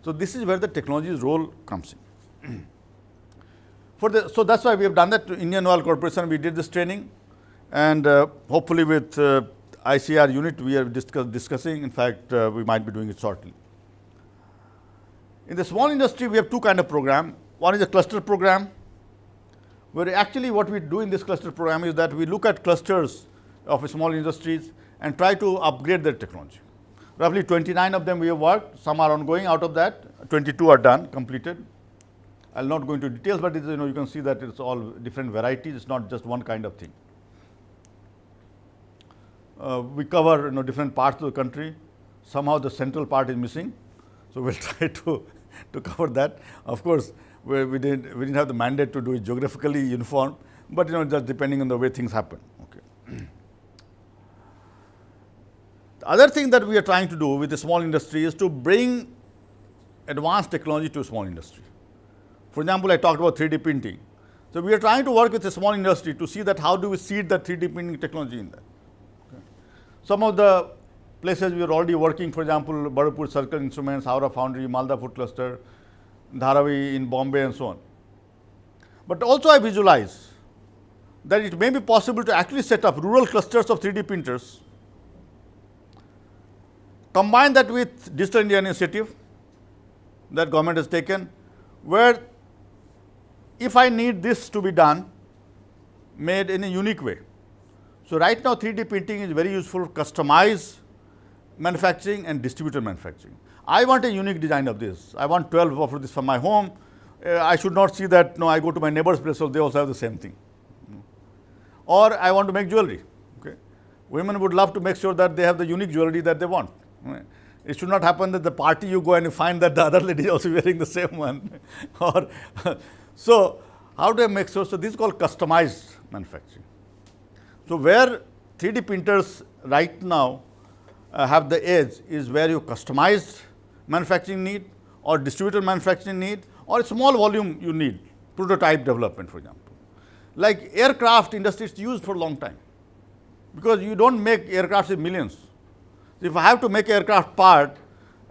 So this is where the technology's role comes in. So that's why we have done that to Indian Oil Corporation. We did this training, and hopefully with ICR unit we are discussing. In fact, we might be doing it shortly. In the small industry, we have two kind of program. One is a cluster program, where actually what we do in this cluster program is that we look at clusters of small industries and try to upgrade their technology. Roughly 29 of them we have worked. Some are ongoing. Out of that, 22 are done, completed. I'll not go into details, but you can see that it's all different varieties. It's not just one kind of thing. We cover different parts of the country. Somehow the central part is missing, so we'll try to cover that. Of course, we didn't have the mandate to do it geographically uniform, but just depending on the way things happen. Okay. The other thing that we are trying to do with the small industry is to bring advanced technology to small industry. For example, I talked about 3D printing. So we are trying to work with a small industry to see that how do we seed that 3D printing technology in that. Okay. Some of the places we are already working, for example, Barapur Circle Instruments, Howrah Foundry, Malda Food Cluster, Dharavi in Bombay and so on. But also I visualize that it may be possible to actually set up rural clusters of 3D printers, combine that with Digital India initiative that government has taken, where if I need this to be done, made in a unique way. So right now 3D printing is very useful for customized manufacturing and distributed manufacturing. I want a unique design of this. I want 12 of this for my home. I should not see that I go to my neighbor's place, so they also have the same thing. Or I want to make jewelry. Okay. Women would love to make sure that they have the unique jewelry that they want. It should not happen that the party you go and you find that the other lady is also wearing the same one. Or so how do I make sure? So this is called customized manufacturing. So where 3D printers right now have the edge is where you customized manufacturing need or distributed manufacturing need or a small volume you need, prototype development for example. Like aircraft industry is used for a long time because you don't make aircrafts in millions. If I have to make aircraft part,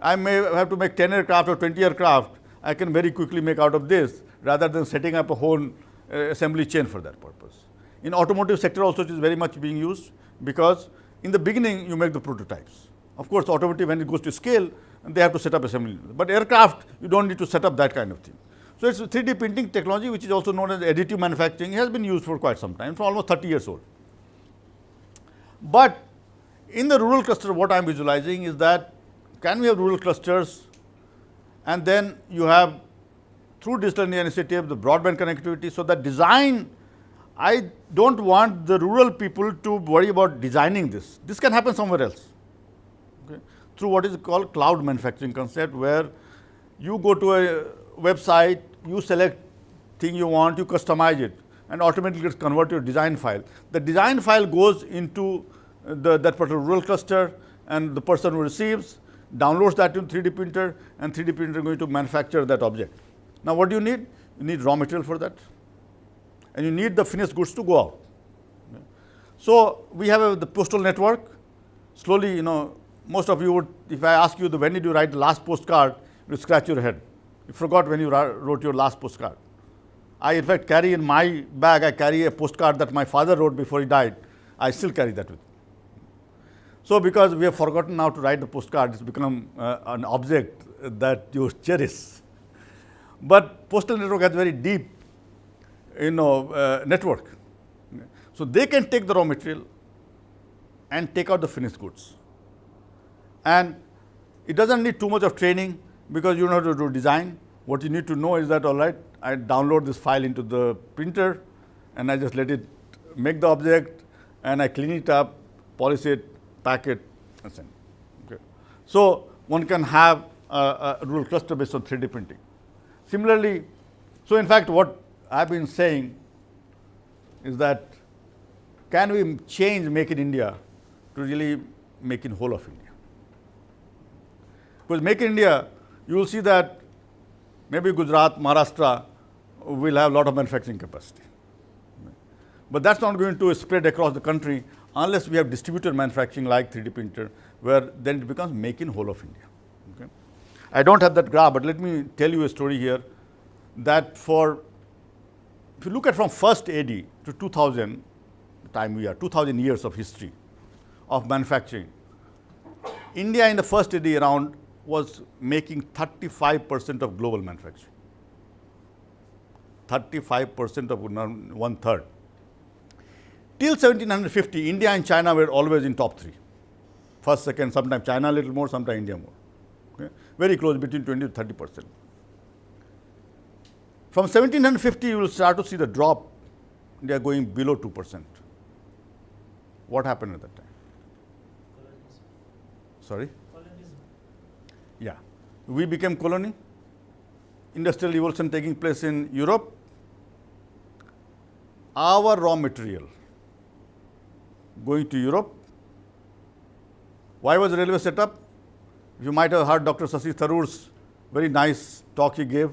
I may have to make 10 aircraft or 20 aircraft. I can very quickly make out of this rather than setting up a whole assembly chain for that purpose. In automotive sector also it is very much being used because in the beginning you make the prototypes. Of course, automotive when it goes to scale, they have to set up assembly. But aircraft, you don't need to set up that kind of thing. So it's 3D printing technology, which is also known as additive manufacturing, has been used for quite some time, for almost 30 years old. But in the rural cluster, what I am visualizing is that can we have rural clusters and then you have through Digital India initiative, the broadband connectivity. So that design, I don't want the rural people to worry about designing this. This can happen somewhere else. Okay. Through what is called cloud manufacturing concept, where you go to a website, you select thing you want, you customize it, and automatically gets converted to a design file. The design file goes into that particular rural cluster, and the person who receives downloads that to 3D printer, and 3D printer is going to manufacture that object. Now, what do you need? You need raw material for that, and you need the finished goods to go out. Okay. So we have the postal network. Slowly, most of you would, if I ask you when did you write the last postcard, you scratch your head. You forgot when you wrote your last postcard. I in fact carry in my bag, I carry a postcard that my father wrote before he died. I still carry that with me. So because we have forgotten now to write the postcard, it's become an object that you cherish. But postal network has very deep, network. So they can take the raw material and take out the finished goods. And it doesn't need too much of training because you know how to do design. What you need to know is that, all right, I download this file into the printer and I just let it make the object and I clean it up, polish it, pack it, and send. Okay. So one can have a rural cluster based on 3D printing. Similarly, so in fact, what I've been saying is that can we change Make in India to really make in whole of India? Because Make in India, you will see that maybe Gujarat, Maharashtra will have a lot of manufacturing capacity. But that's not going to spread across the country unless we have distributed manufacturing like 3D printer, where then it becomes Make in whole of India. Okay? I don't have that graph, but let me tell you a story here that if you look at from first AD to 2000, the time we are, 2000 years of history of manufacturing, India in the first AD around was making 35% of global manufacturing. 35% of 1/3. Till 1750, India and China were always in top 3. First, second, sometimes China a little more, sometimes India more. Okay? Very close, between 20 to 30%. From 1750, you will start to see the drop. They are going below 2%. What happened at that time? Colonialism. Sorry? Colonialism. Yeah. We became colony. Industrial revolution taking place in Europe. Our raw material going to Europe. Why was the railway set up? You might have heard Dr. Shashi Tharoor's very nice talk he gave.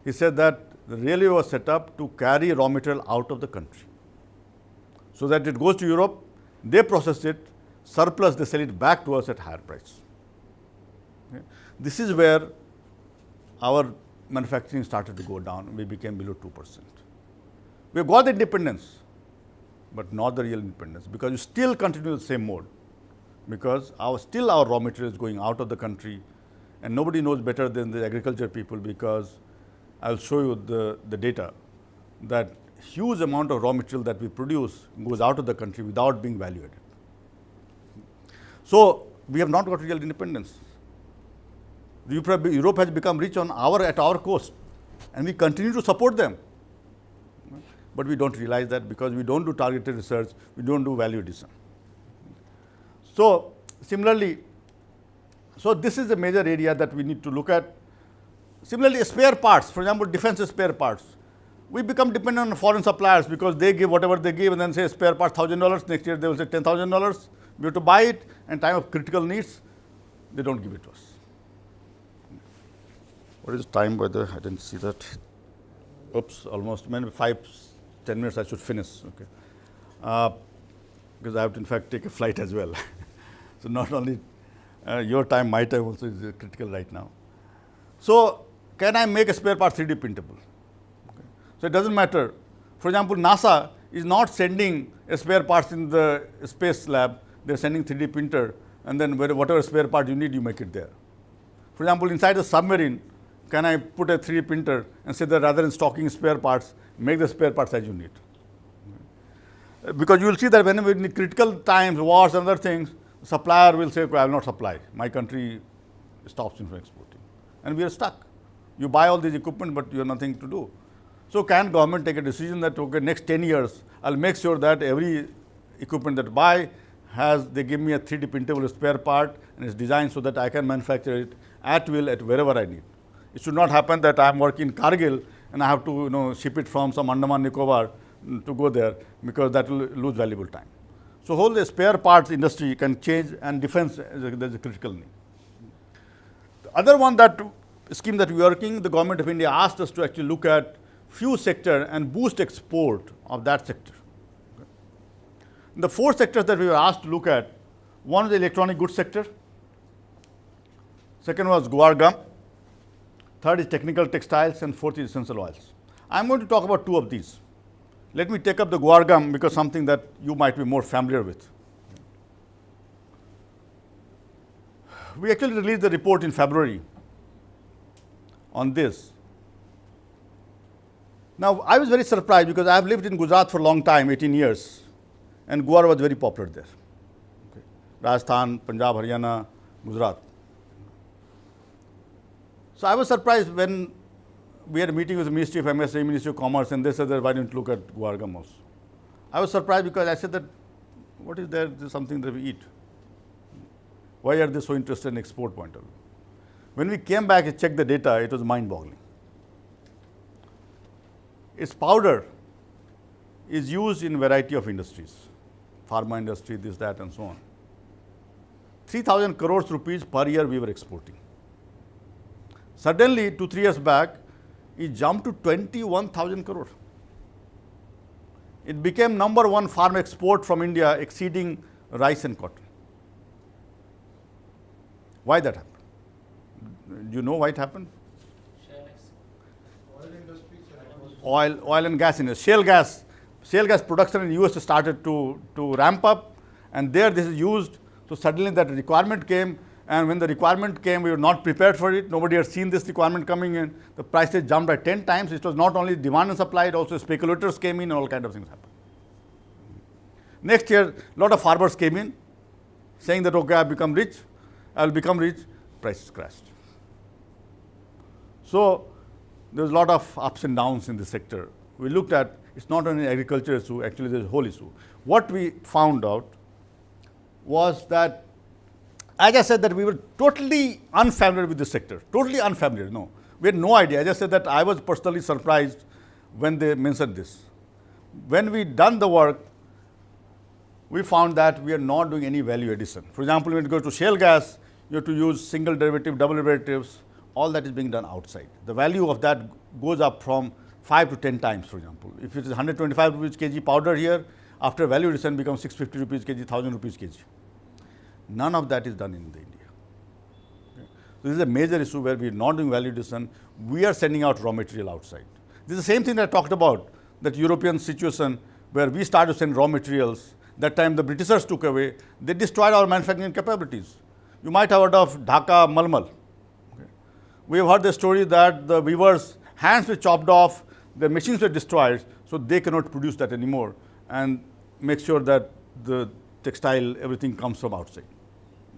He said that the railway was set up to carry raw material out of the country, so that it goes to Europe, they process it, surplus, they sell it back to us at higher price. Okay. This is where our manufacturing started to go down. We became below 2%. We got the independence, but not the real independence, because we still continue the same mode, because still our raw material is going out of the country, and nobody knows better than the agriculture people, because I'll show you the data that huge amount of raw material that we produce goes out of the country without being value added. So we have not got real independence. Europe has become rich at our cost, and we continue to support them. But we don't realize that, because we don't do targeted research, we don't do value addition. So similarly, so this is a major area that we need to look at. Similarly, spare parts, for example, defense spare parts. We become dependent on foreign suppliers because they give whatever they give and then say spare part $1,000. Next year they will say $10,000. We have to buy it, and time of critical needs, they don't give it to us. What is the time, by the way? I didn't see that. Oops, almost maybe 5-10 minutes I should finish. Okay. Because I have to in fact take a flight as well. So not only your time, my time also is critical right now. So can I make a spare part 3D printable? Okay. So it doesn't matter. For example, NASA is not sending a spare parts in the space lab. They're sending 3D printer, and then whatever spare part you need, you make it there. For example, inside the submarine, can I put a 3D printer and say that rather than stocking spare parts, make the spare parts as you need? Because you will see that whenever in critical times, wars and other things, supplier will say, I will not supply. My country stops from exporting. And we are stuck. You buy all this equipment, but you have nothing to do. So can government take a decision that, okay, next 10 years, I'll make sure that every equipment that I buy they give me a 3D printable spare part, and it's designed so that I can manufacture it at will at wherever I need. It should not happen that I'm working in Kargil and I have to ship it from some Andaman Nicobar to go there, because that will lose valuable time. So whole the spare parts industry can change, and defense there's a critical need. The other one scheme that we are working, the government of India asked us to actually look at few sector and boost export of that sector. Okay. The 4 sectors that we were asked to look at, one is the electronic goods sector, second was guar gum, third is technical textiles, and fourth is essential oils. I'm going to talk about 2 of these. Let me take up the guar gum, because something that you might be more familiar with. we actually released the report in February on this. Now, I was very surprised because I have lived in Gujarat for a long time, 18 years, and guar was very popular there. Okay. Rajasthan, Punjab, Haryana, Gujarat. So I was surprised when we had a meeting with the Ministry of MSA, Ministry of Commerce, and they said that why don't you look at guar gum also. I was surprised because I said that what is there? This is something that we eat. Why are they so interested in export point of view? When we came back and checked the data, it was mind-boggling. Its powder is used in a variety of industries, pharma industry, this, that, and so on. 3,000 crores rupees per year we were exporting. Suddenly, 2-3 years back, it jumped to 21,000 crore. It became number one farm export from India, exceeding rice and cotton. Why that happened? Do you know why it happened? Oil industry, Oil and gas industry. Shale gas production in the US started to ramp up, and there this is used. So suddenly that requirement came, and when the requirement came, we were not prepared for it. Nobody had seen this requirement coming in. The prices jumped by 10 times. It was not only demand and supply, it also speculators came in and all kind of things happened. Next year, a lot of farmers came in saying that, okay, I've become rich, I'll become rich, prices crashed. So there's a lot of ups and downs in this sector. We looked at, it's not only an agriculture issue, actually there's a whole issue. What we found out was that, as I said, that we were totally unfamiliar with this sector, totally unfamiliar, no. We had no idea. I just said that I was personally surprised when they mentioned this. When we done the work, we found that we are not doing any value addition. For example, when you go to shale gas, you have to use single derivative, double derivatives, all that is being done outside. The value of that goes up from 5 to 10 times, for example. If it is 125 rupees kg powder here, after value addition becomes 650 rupees kg, 1000 rupees kg. None of that is done in India. Okay. So this is a major issue where we are not doing value addition. We are sending out raw material outside. This is the same thing that I talked about, that European situation where we started to send raw materials. That time the Britishers took away, they destroyed our manufacturing capabilities. You might have heard of Dhaka Malmal. Okay. We have heard the story that the weavers' hands were chopped off, their machines were destroyed, so they cannot produce that anymore and make sure that the textile, everything comes from outside.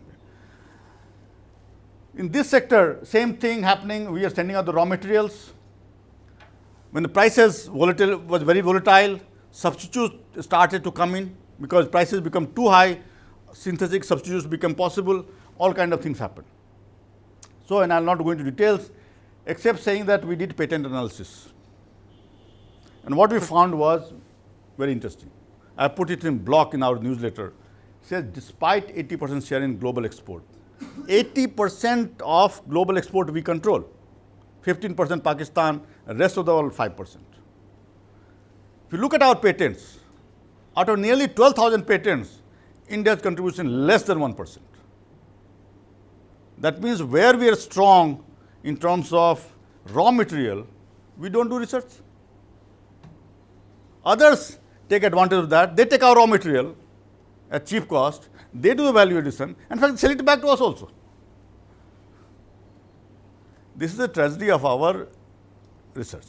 Okay. In this sector, same thing happening, we are sending out the raw materials. When the prices was very volatile, substitutes started to come in. Because prices become too high, synthetic substitutes become possible, all kind of things happen. So, and I'll not go into details, except saying that we did patent analysis. And what we found was very interesting. I put it in block in our newsletter. It says despite 80% share in global export, 80% of global export we control, 15% Pakistan, rest of the world 5%. If you look at our patents, out of nearly 12,000 patents, India's contribution less than 1%. That means where we are strong in terms of raw material, we don't do research. Others take advantage of that. They take our raw material at cheap cost, they do the value addition, and in fact sell it back to us also. This is the tragedy of our research.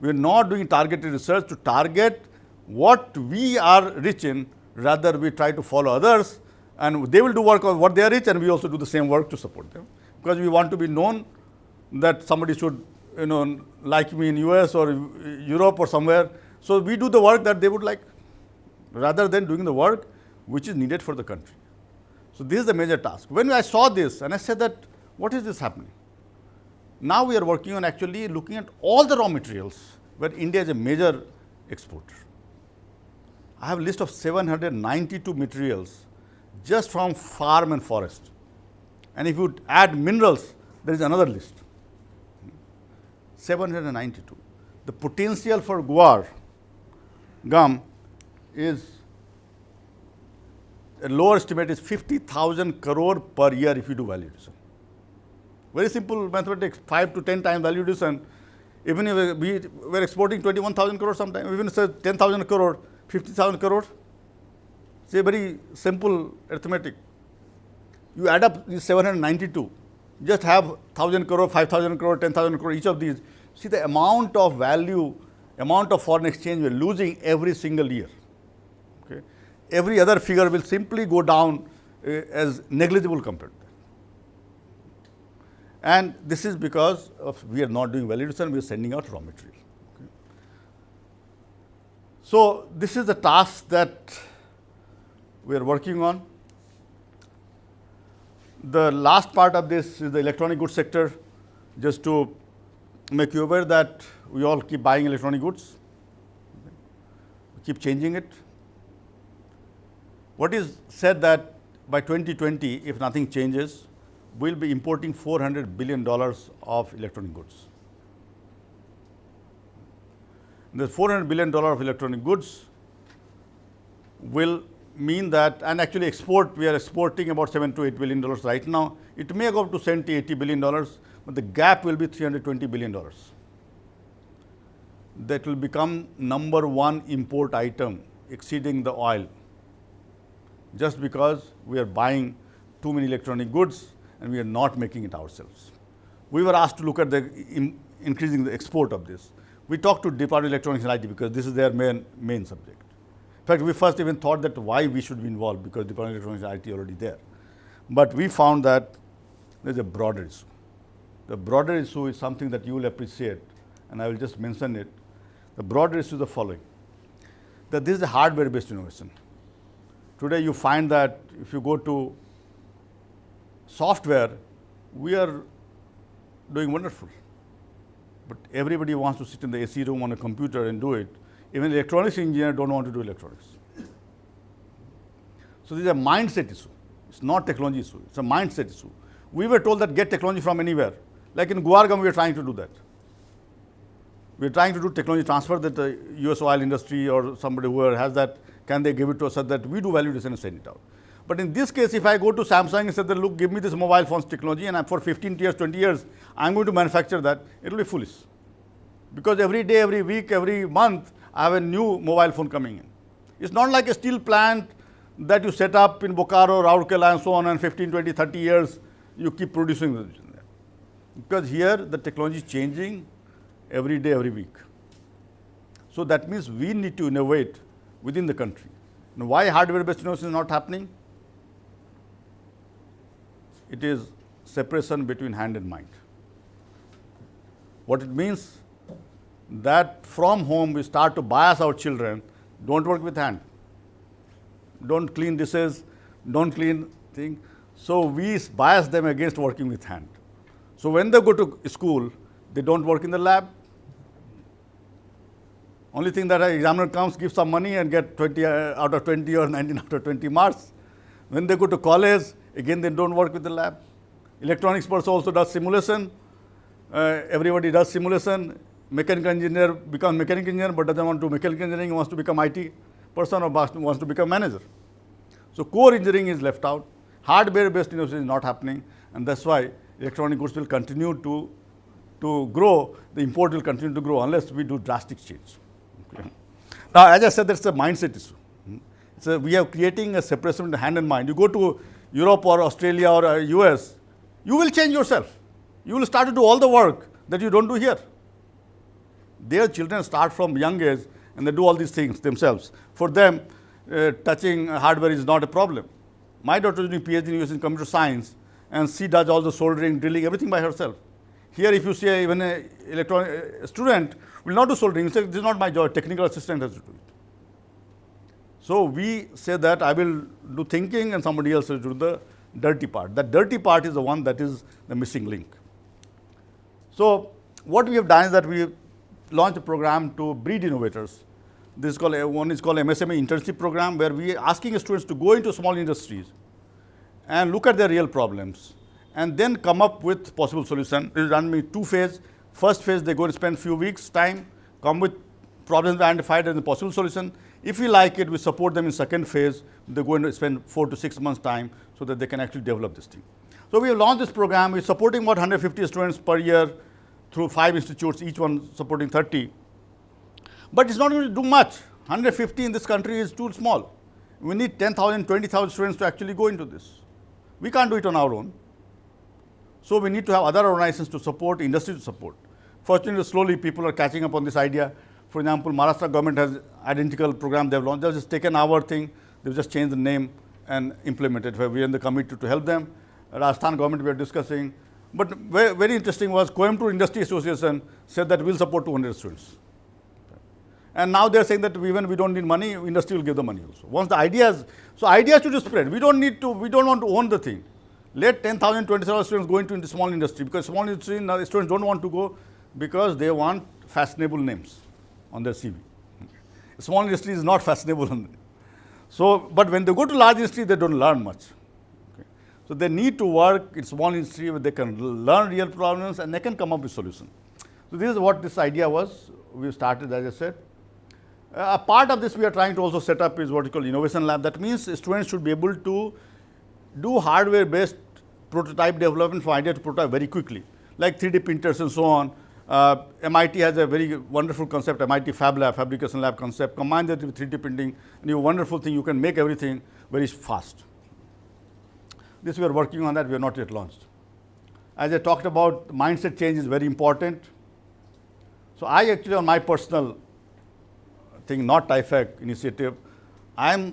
We are not doing targeted research to target what we are rich in, rather we try to follow others and they will do work on what they are rich and we also do the same work to support them. Because we want to be known that somebody should, like me in US or Europe or somewhere. So we do the work that they would like, rather than doing the work which is needed for the country. So this is the major task. When I saw this and I said that, what is this happening? Now we are working on actually looking at all the raw materials where India is a major exporter. I have a list of 792 materials just from farm and forest. And if you add minerals, there is another list. 792. The potential for guar gum is, a lower estimate is 50,000 crore per year if you do value addition. Very simple mathematics, 5 to 10 times value addition. Even if we were exporting 21,000 crore sometime, even if it's 10,000 crore, 50,000 crore. It's a very simple arithmetic. You add up these 792, just have 1,000 crore, 5,000 crore, 10,000 crore, each of these. See the amount of value, amount of foreign exchange we are losing every single year. Okay. Every other figure will simply go down as negligible compared to that. And this is because of we are not doing value addition, we are sending out raw material. Okay. So this is the task that we are working on. The last part of this is the electronic goods sector. Just to make you aware that we all keep buying electronic goods, we keep changing it. What is said that by 2020, if nothing changes, we'll be importing $400 billion of electronic goods. The $400 billion of electronic goods will mean that, and actually we are exporting about $7 to $8 billion right now. It may go up to $70, $80 billion, but the gap will be $320 billion. That will become number one import item, exceeding the oil, just because we are buying too many electronic goods and we are not making it ourselves. We were asked to look at increasing the export of this. We talked to Department of Electronics and IT because this is their main subject. In fact, we first even thought that why we should be involved, because Department of Electronics and IT is already there. But we found that there is a broader issue. The broader issue is something that you will appreciate, and I will just mention it. The broader issue is the following, that this is a hardware-based innovation. Today you find that if you go to software, we are doing wonderful. But everybody wants to sit in the AC room on a computer and do it. Even electronics engineers don't want to do electronics. So this is a mindset issue. It's not technology issue. It's a mindset issue. We were told that get technology from anywhere. Like in Guargam, we are trying to do that. We are trying to do technology transfer that the US oil industry or somebody who has that, can they give it to us so that we do value addition and send it out. But in this case, if I go to Samsung and say that, look, give me this mobile phones technology and for 15 years, 20 years, I'm going to manufacture that, it will be foolish. Because every day, every week, every month, I have a new mobile phone coming in. It's not like a steel plant that you set up in Bokaro, Rourkela and so on, and 15, 20, 30 years, you keep producing this. Because here, the technology is changing every day, every week. So that means we need to innovate within the country. Now, why hardware-based innovation is not happening? It is separation between hand and mind. What it means, that from home we start to bias our children, don't work with hand, don't clean dishes, don't clean thing. So we bias them against working with hand. So when they go to school, they don't work in the lab. Only thing that an examiner comes, gives some money and get 20 out of 20 or 19 out of 20 marks. When they go to college, again they don't work with the lab. Electronics person also does simulation. Everybody does simulation. Mechanical engineer becomes mechanical engineer but doesn't want to do mechanical engineering, wants to become IT person or wants to become manager. So core engineering is left out. Hardware-based innovation is not happening, and that's why electronic goods will continue to grow. The import will continue to grow unless we do drastic change. Okay. Now, as I said, that's a mindset issue. So we are creating a separation between hand and mind. You go to Europe or Australia or US, you will change yourself. You will start to do all the work that you don't do here. Their children start from young age and they do all these things themselves. For them, touching hardware is not a problem. My daughter is doing PhD in computer science and she does all the soldering, drilling, everything by herself. Here, if you see even an electronic student will not do soldering, he says, this is not my job, technical assistant has to do it. So we say that I will do thinking and somebody else will do the dirty part. That dirty part is the one that is the missing link. So what we have done is that we launched a program to breed innovators. This is called, one is called MSME internship program, where we are asking students to go into small industries and look at their real problems and then come up with possible solution. It is done in 2 phases. First phase, they go and spend few weeks time, come with problems identified and the possible solution. If we like it, we support them in second phase. They go and spend 4 to 6 months time so that they can actually develop this thing. So we have launched this program. We're supporting about 150 students per year through 5 institutes, each one supporting 30. But it's not going to do much. 150 in this country is too small. We need 10,000, 20,000 students to actually go into this. We can't do it on our own. So we need to have other organizations to support, industry to support. Fortunately, slowly people are catching up on this idea. For example, Maharashtra government has identical program they've launched. They've just taken our thing, they've just changed the name and implemented. We are in the committee to help them. Rajasthan government we are discussing. But very interesting was Coimbatore Industry Association said that we'll support 200 students. And now they're saying that even we don't need money, industry will give the money also. Once the ideas, so ideas should spread. We don't want to own the thing. Let 10,000, 20,000 students go into small industry, because small industry now students don't want to go because they want fashionable names on their CV. Small industry is not fashionable. So, but when they go to large industry, they don't learn much. So they need to work in small industry where they can learn real problems and they can come up with solutions. So this is what this idea was. We started, as I said. A part of this we are trying to also set up is what we call innovation lab. That means students should be able to do hardware-based prototype development from idea to prototype very quickly, like 3D printers and so on. MIT has a very wonderful concept, MIT Fab Lab, Fabrication Lab concept. Combine that with 3D printing, and you have a wonderful thing. You can make everything very fast. This we are working on that. We are not yet launched. As I talked about, mindset change is very important. So I actually, on my personal thing, not TIFAC initiative, I've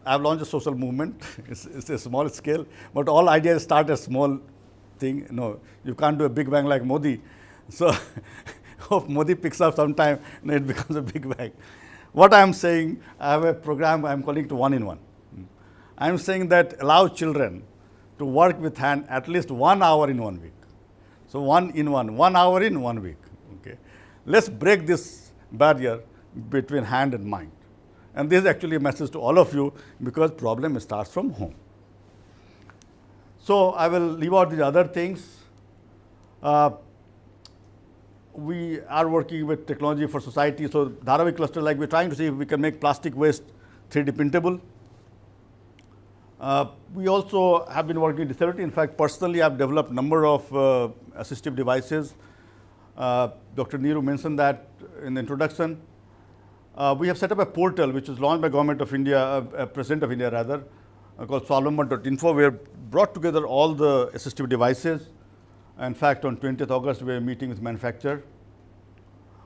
launched a social movement. It's a small scale, but all ideas start a small thing. No, you can't do a big bang like Modi. So hope Modi picks up sometime and it becomes a big bang. What I'm saying, I have a program I'm calling it 1-in-1. I'm saying that allow children to work with hand at least 1 hour in 1 week. So 1-in-1, 1 hour in 1 week. Okay, let's break this barrier between hand and mind. And this is actually a message to all of you, because problem starts from home. So I will leave out the other things. We are working with technology for society. So Dharavi cluster, like we're trying to see if we can make plastic waste 3D printable. We also have been working with disability. In fact, personally, I've developed a number of assistive devices. Dr. Neeru mentioned that in the introduction. We have set up a portal which was launched by Government of India, President of India rather, called swavlambhan.info. We have brought together all the assistive devices. In fact, on 20th August, we are meeting with manufacturer.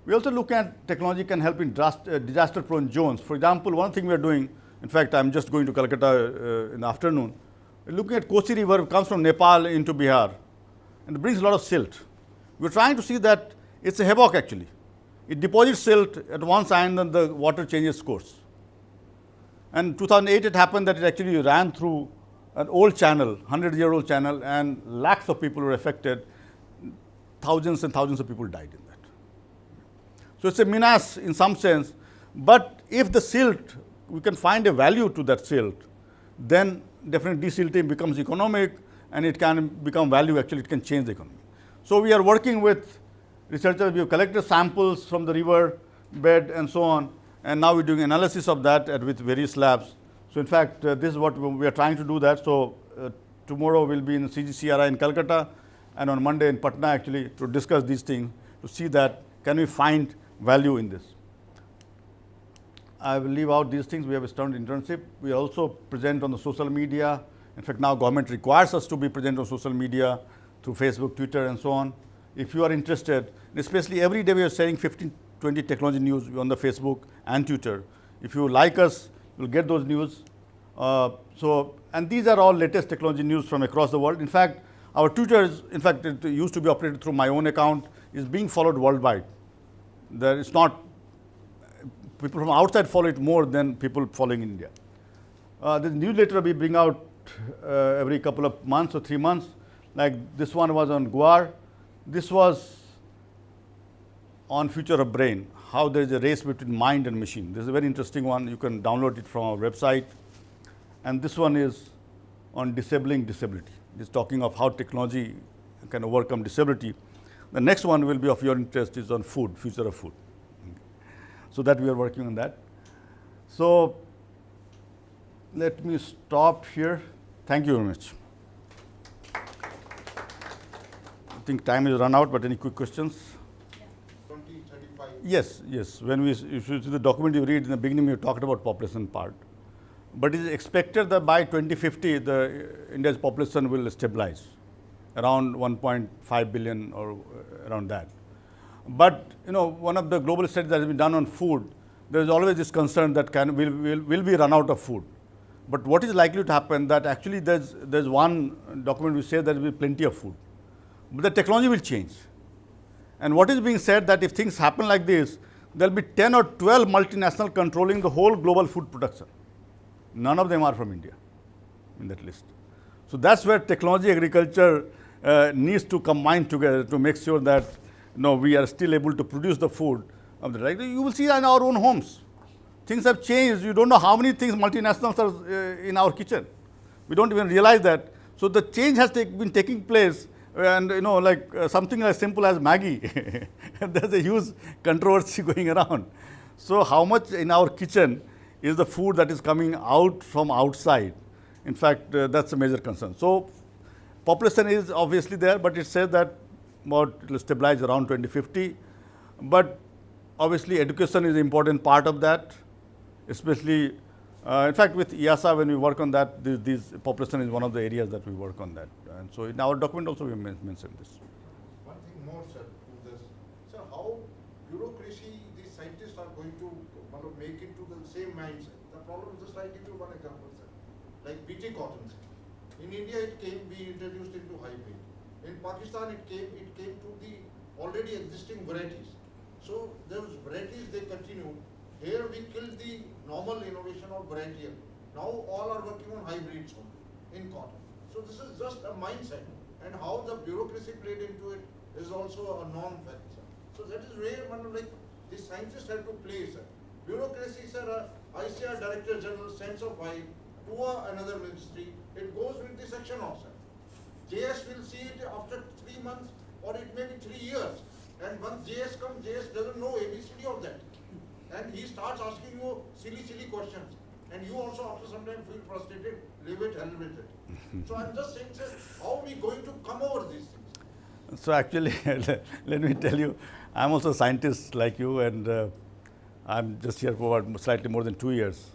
We also look at technology can help in disaster-prone zones. For example, one thing we are doing, in fact, I'm just going to Calcutta in the afternoon. We're looking at Kosi River, comes from Nepal into Bihar, and it brings a lot of silt. We're trying to see that it's a havoc actually. It deposits silt at one side and the water changes course. And 2008 it happened that it actually ran through an old channel, 100-year-old channel, and lakhs of people were affected. Thousands and thousands of people died in that. So it's a menace in some sense, but if the silt, we can find a value to that silt, then definitely desilting becomes economic and it can become value, actually it can change the economy. So we are working with researchers, we have collected samples from the river bed and so on, and now we're doing analysis of that with various labs. So in fact, this is what we are trying to do that. So tomorrow we'll be in CGCRI in Calcutta, and on Monday in Patna actually to discuss these things, to see that can we find value in this. I will leave out these things. We have a student internship. We also present on the social media. In fact, now government requires us to be present on social media through Facebook, Twitter, and so on. If you are interested, especially every day we are sharing 15, 20 technology news on the Facebook and Twitter. If you like us, you'll get those news. And these are all latest technology news from across the world. In fact, our Twitter is, in fact, it used to be operated through my own account, is being followed worldwide. There is not, people from outside follow it more than people following in India. This newsletter we bring out every couple of months or 3 months. Like this one was on Guar. This was on future of brain, how there is a race between mind and machine. This is a very interesting one. You can download it from our website. And this one is on disabling disability. It's talking of how technology can overcome disability. The next one will be of your interest is on food, future of food. So that we are working on that. So let me stop here. Thank you very much. I think time is run out, but any quick questions? 2035. Yes, yes. When if you see the document you read in the beginning, we talked about population part. but it is expected that by 2050, India's population will stabilize around 1.5 billion or around that. But one of the global studies that has been done on food, there is always this concern that will we run out of food? But what is likely to happen that actually there's one document which says there will be plenty of food, but the technology will change. And what is being said that if things happen like this, there will be 10 or 12 multinational controlling the whole global food production. None of them are from India in that list. So that's where technology, agriculture needs to combine together to make sure that we are still able to produce the food of the right. You will see in our own homes. Things have changed. You don't know how many things multinationals are in our kitchen. We don't even realize that. So the change has been taking place, and something as simple as Maggi. There's a huge controversy going around. So how much in our kitchen is the food that is coming out from outside? In fact, that's a major concern. So population is obviously there, but it says that it will stabilize around 2050. But obviously education is an important part of that, especially in fact with IASA when we work on that, this population is one of the areas that we work on that. And so in our document also we mentioned this. One thing more, sir, to this. Sir, how bureaucracy these scientists are going to make into the same mindset? The problem is, just I give you one example, sir. Like BT cotton, sir. In India we introduced into hybrid. In Pakistan it came to the already existing varieties. So those varieties they continue. Here we killed the normal innovation of variety. Now all are working on hybrids only in cotton. So this is just a mindset, and how the bureaucracy played into it is also a non-factor. So that is where the scientists have to play, sir. Bureaucracy, sir, ICAR Director General sends a file to another ministry. It goes with the section officer. JS will see it after 3 months, or it may be 3 years. And once JS comes, JS doesn't know ABCD of that. And he starts asking you silly questions. And you also after some time feel frustrated, leave it, hell with it. So I'm just saying, sir, how are we going to come over these things? So actually, let me tell you, I'm also a scientist like you, and I'm just here for slightly more than 2 years.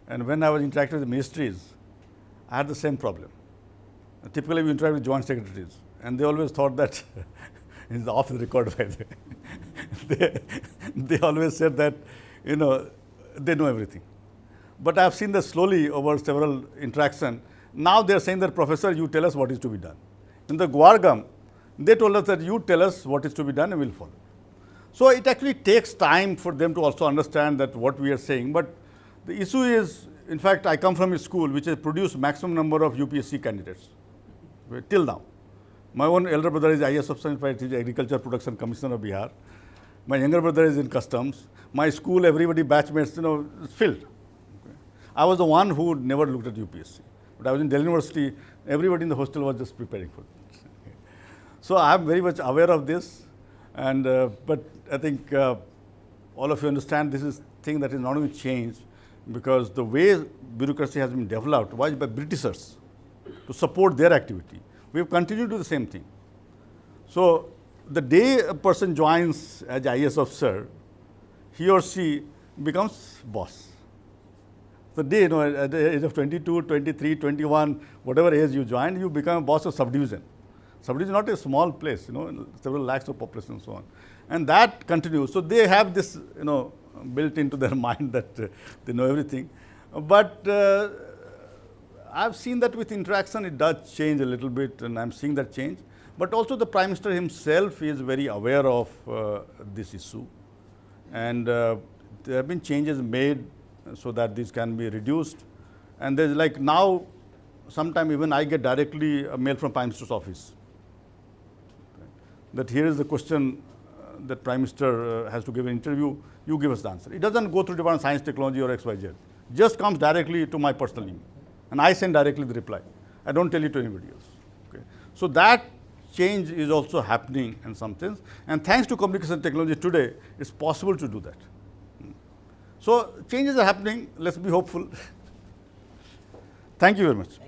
And when I was interacting with the ministries, I had the same problem. Typically, we interact with joint secretaries, and they always thought that it's off the record by the way. They always said that, they know everything. But I've seen that slowly over several interactions. Now they're saying that, Professor, you tell us what is to be done. In the Guargam, they told us that you tell us what is to be done and we'll follow. So it actually takes time for them to also understand that what we are saying. But the issue is, in fact, I come from a school which has produced maximum number of UPSC candidates till now. My own elder brother is IAS officer, in fact, he is Agriculture Production Commissioner of Bihar. My younger brother is in Customs. My school, everybody, batchmates, is filled. I was the one who never looked at UPSC. But I was in Delhi University, everybody in the hostel was just preparing for it. So I am very much aware of this. And but I think all of you understand this is thing that is not going to change, because the way bureaucracy has been developed was by Britishers to support their activity. We have continued to do the same thing. So the day a person joins as IAS officer, he or she becomes boss. The day, at the age of 22, 23, 21, whatever age you join, you become a boss of subdivision. Subdivision is not a small place, several lakhs of population and so on. And that continues. So they have this, built into their mind that they know everything. But I've seen that with interaction, it does change a little bit, and I'm seeing that change. But also the Prime Minister himself is very aware of this issue. And there have been changes made so that this can be reduced. And there's like now, sometime even I get directly a mail from Prime Minister's office. That here is the question that Prime Minister has to give an interview, you give us the answer. It doesn't go through Department of Science, Technology or XYZ. Just comes directly to my personal email. And I send directly the reply. I don't tell it to anybody else. Okay. So that change is also happening in some sense. And thanks to communication technology today, it's possible to do that. So changes are happening. Let's be hopeful. Thank you very much.